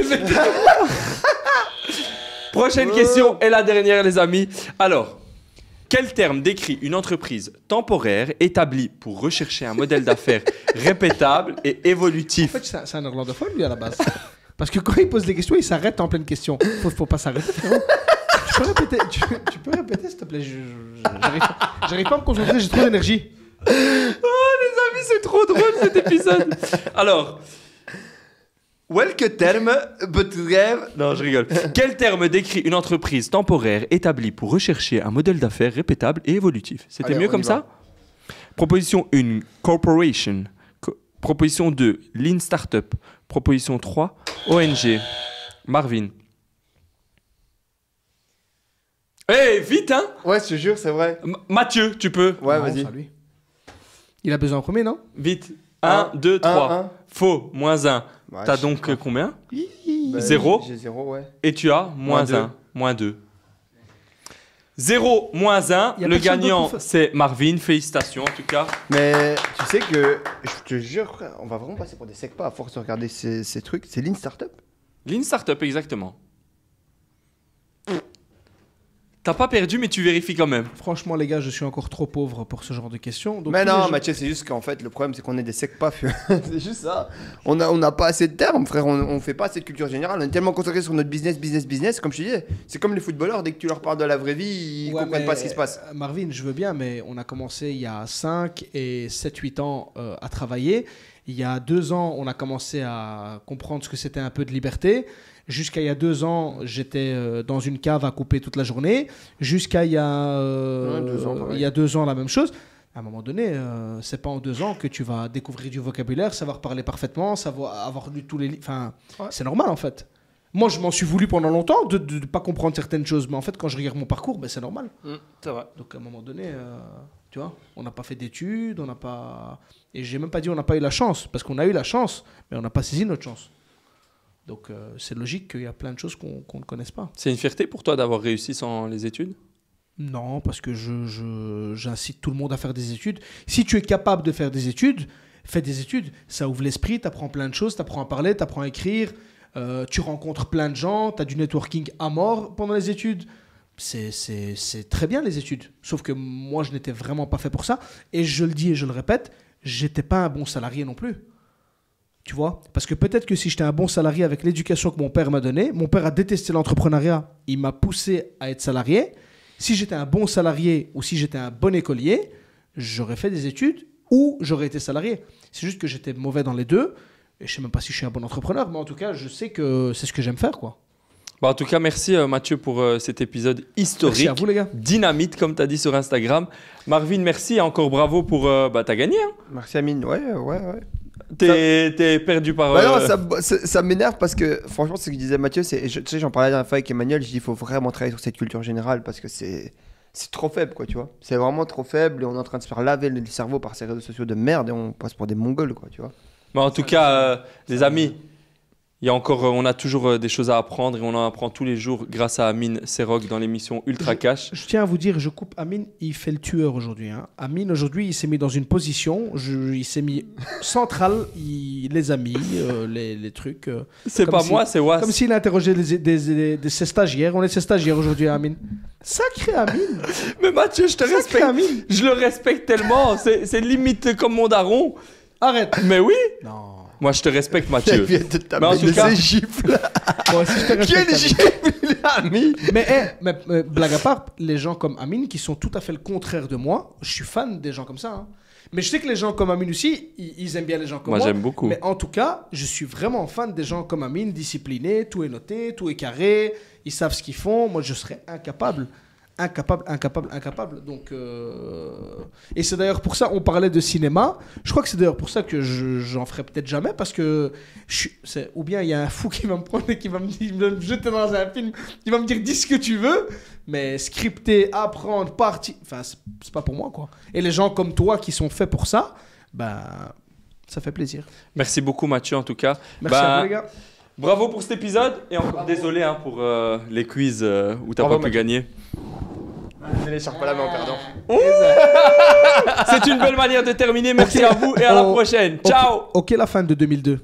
Prochaine question et la dernière, les amis. Alors, quel terme décrit une entreprise temporaire établie pour rechercher un modèle d'affaires répétable et En évolutif? fait, c'est un néerlandophone, lui, à la base. Parce que quand il pose des questions, il s'arrête en pleine question. Faut pas s'arrêter, frérot. Tu tu peux répéter, s'il te plaît. J'arrive pas à me concentrer, j'ai trop d'énergie. Oh, les amis, c'est trop drôle cet épisode. Alors, quel terme Non, je rigole. Quel terme décrit une entreprise temporaire établie pour rechercher un modèle d'affaires répétable et évolutif? C'était Allez, mieux on comme y ça? Proposition 1, corporation. Proposition 2, lean startup. Proposition 3, ONG. Marvin. Eh, vite, hein? Ouais, je te jure, c'est vrai. Mathieu, tu peux. Ouais, Non, vas-y. c'est à lui. Il a besoin en premier, non? Vite. 1, 2, 3. un. Faux, moins 1. Ouais, T'as je sais donc pas. combien? Bah, 0. J'ai 0, ouais. Et tu as moins Moins 1. Moins 2. 0, moins 1. Y a Le personne gagnant, d'autre pour c'est Marvin. Félicitations, en tout cas. Mais tu sais que, je te jure, frère, on va vraiment passer pour des secpas à force de regarder ces trucs. C'est Lean Startup. Lean Startup, exactement. T'as pas perdu, mais tu vérifies quand même. Franchement, les gars, je suis encore trop pauvre pour ce genre de questions. Donc Mais tous les non, gens- Mathieu, c'est juste qu'en fait, le problème, c'est qu'on est des secpas. C'est juste ça. On n'a pas assez de termes, frère. On fait pas assez de culture générale. On est tellement concentré sur notre business. Comme je te disais, c'est comme les footballeurs. Dès que tu leur parles de la vraie vie, ils Ouais, comprennent mais, pas ce qui se passe. Marvin, je veux bien, mais on a commencé il y a 5 et 7-8 ans à travailler. Il y a 2 ans, on a commencé à comprendre ce que c'était un peu de liberté. Jusqu'à il y a 2 ans, j'étais dans une cave à couper toute la journée. Jusqu'à il y a, 2 ans, pareil. il y a 2 ans, la même chose. À un moment donné, c'est pas en 2 ans que tu vas découvrir du vocabulaire, savoir parler parfaitement, savoir avoir lu tous les livres. Enfin, Ouais. c'est normal en fait. Moi, je m'en suis voulu pendant longtemps de ne pas comprendre certaines choses. Mais en fait, quand je regarde mon parcours, ben, c'est normal. C'est vrai. Donc à un moment donné, tu vois, on n'a pas fait d'études, on n'a pas... Et j'ai même pas dit on n'a pas eu la chance, parce qu'on a eu la chance, mais on n'a pas saisi notre chance. Donc c'est logique qu'il y a plein de choses qu'on ne connaisse pas. C'est une fierté pour toi d'avoir réussi sans les études? Non, parce que j'incite tout le monde à faire des études. Si tu es capable de faire des études, fais des études. Ça ouvre l'esprit, tu apprends plein de choses, tu apprends à parler, tu apprends à écrire, tu rencontres plein de gens, tu as du networking à mort pendant les études. C'est très bien les études. Sauf que moi, je n'étais vraiment pas fait pour ça. Et je le dis et je le répète, j'étais pas un bon salarié non plus. Tu vois? Parce que peut-être que si j'étais un bon salarié avec l'éducation que mon père m'a donnée, mon père a détesté l'entrepreneuriat, il m'a poussé à être salarié. Si j'étais un bon salarié ou si j'étais un bon écolier, j'aurais fait des études ou j'aurais été salarié. C'est juste que j'étais mauvais dans les deux. Et je sais même pas si je suis un bon entrepreneur, mais en tout cas, je sais que c'est ce que j'aime faire, quoi. Bah, en tout cas, merci Mathieu pour cet épisode historique. Merci à vous, les gars. Dynamite, comme tu as dit sur Instagram. Marvin, merci et encore bravo pour... t'as gagné, hein? Merci, Amine. Ouais. T'es perdu par... Bah non, ça m'énerve parce que franchement, ce que disait Mathieu, tu sais, j'en parlais la dernière fois avec Emmanuel, je dis il faut vraiment travailler sur cette culture générale parce que c'est trop faible, quoi, tu vois. C'est vraiment trop faible et on est en train de se faire laver le cerveau par ces réseaux sociaux de merde et on passe pour des mongols, quoi, tu vois. Mais en tout cas, les amis, il y a encore, on a toujours des choses à apprendre et on en apprend tous les jours grâce à Amine Serok dans l'émission Ultra Cash. Je tiens à vous dire, je coupe Amine, il fait le tueur aujourd'hui. Hein. Amine, aujourd'hui, il s'est mis dans une position, il s'est mis central, les amis, les trucs. C'est comme pas si- moi, c'est Was. Comme s'il interrogeait ses stagiaires. On est ses stagiaires aujourd'hui, Amine. Sacré Amine. Mais Mathieu, je te Sacré respecte. Amine. Je le respecte tellement. C'est limite comme mon daron. Arrête. Mais oui, Non. moi je te respecte, Il Mathieu. vient de Mais en taper tout de cas- ces gifles. Moi aussi, je te respecte, Quel Amine. gifle il a mis. Mais blague à part, les gens comme Amine qui sont tout à fait le contraire de moi, je suis fan des gens comme ça. Hein. Mais je sais que les gens comme Amine aussi, ils aiment bien les gens comme moi. Moi j'aime beaucoup. Mais en tout cas, je suis vraiment fan des gens comme Amine, disciplinés, tout est noté, tout est carré, ils savent ce qu'ils font. Moi, je serais incapable. Donc, et c'est d'ailleurs pour ça, on parlait de cinéma. Je crois que c'est d'ailleurs pour ça que j'en ferai peut-être jamais parce que ou bien il y a un fou qui va me prendre et qui va me jeter dans un film, il va me dire dis ce que tu veux, mais scripter, apprendre, partir, enfin c'est pas pour moi quoi. Et les gens comme toi qui sont faits pour ça, ben ça fait plaisir. Merci beaucoup, Mathieu, en tout cas. Merci à vous les gars. Bravo pour cet épisode et encore désolé hein, pour les quiz où t'as Bravo, pas pu Mathieu. gagner. Je l'écharpe pas la main en perdant. C'est une belle manière de terminer. Merci à vous et à la prochaine. Ciao. Ok la fin de 2002.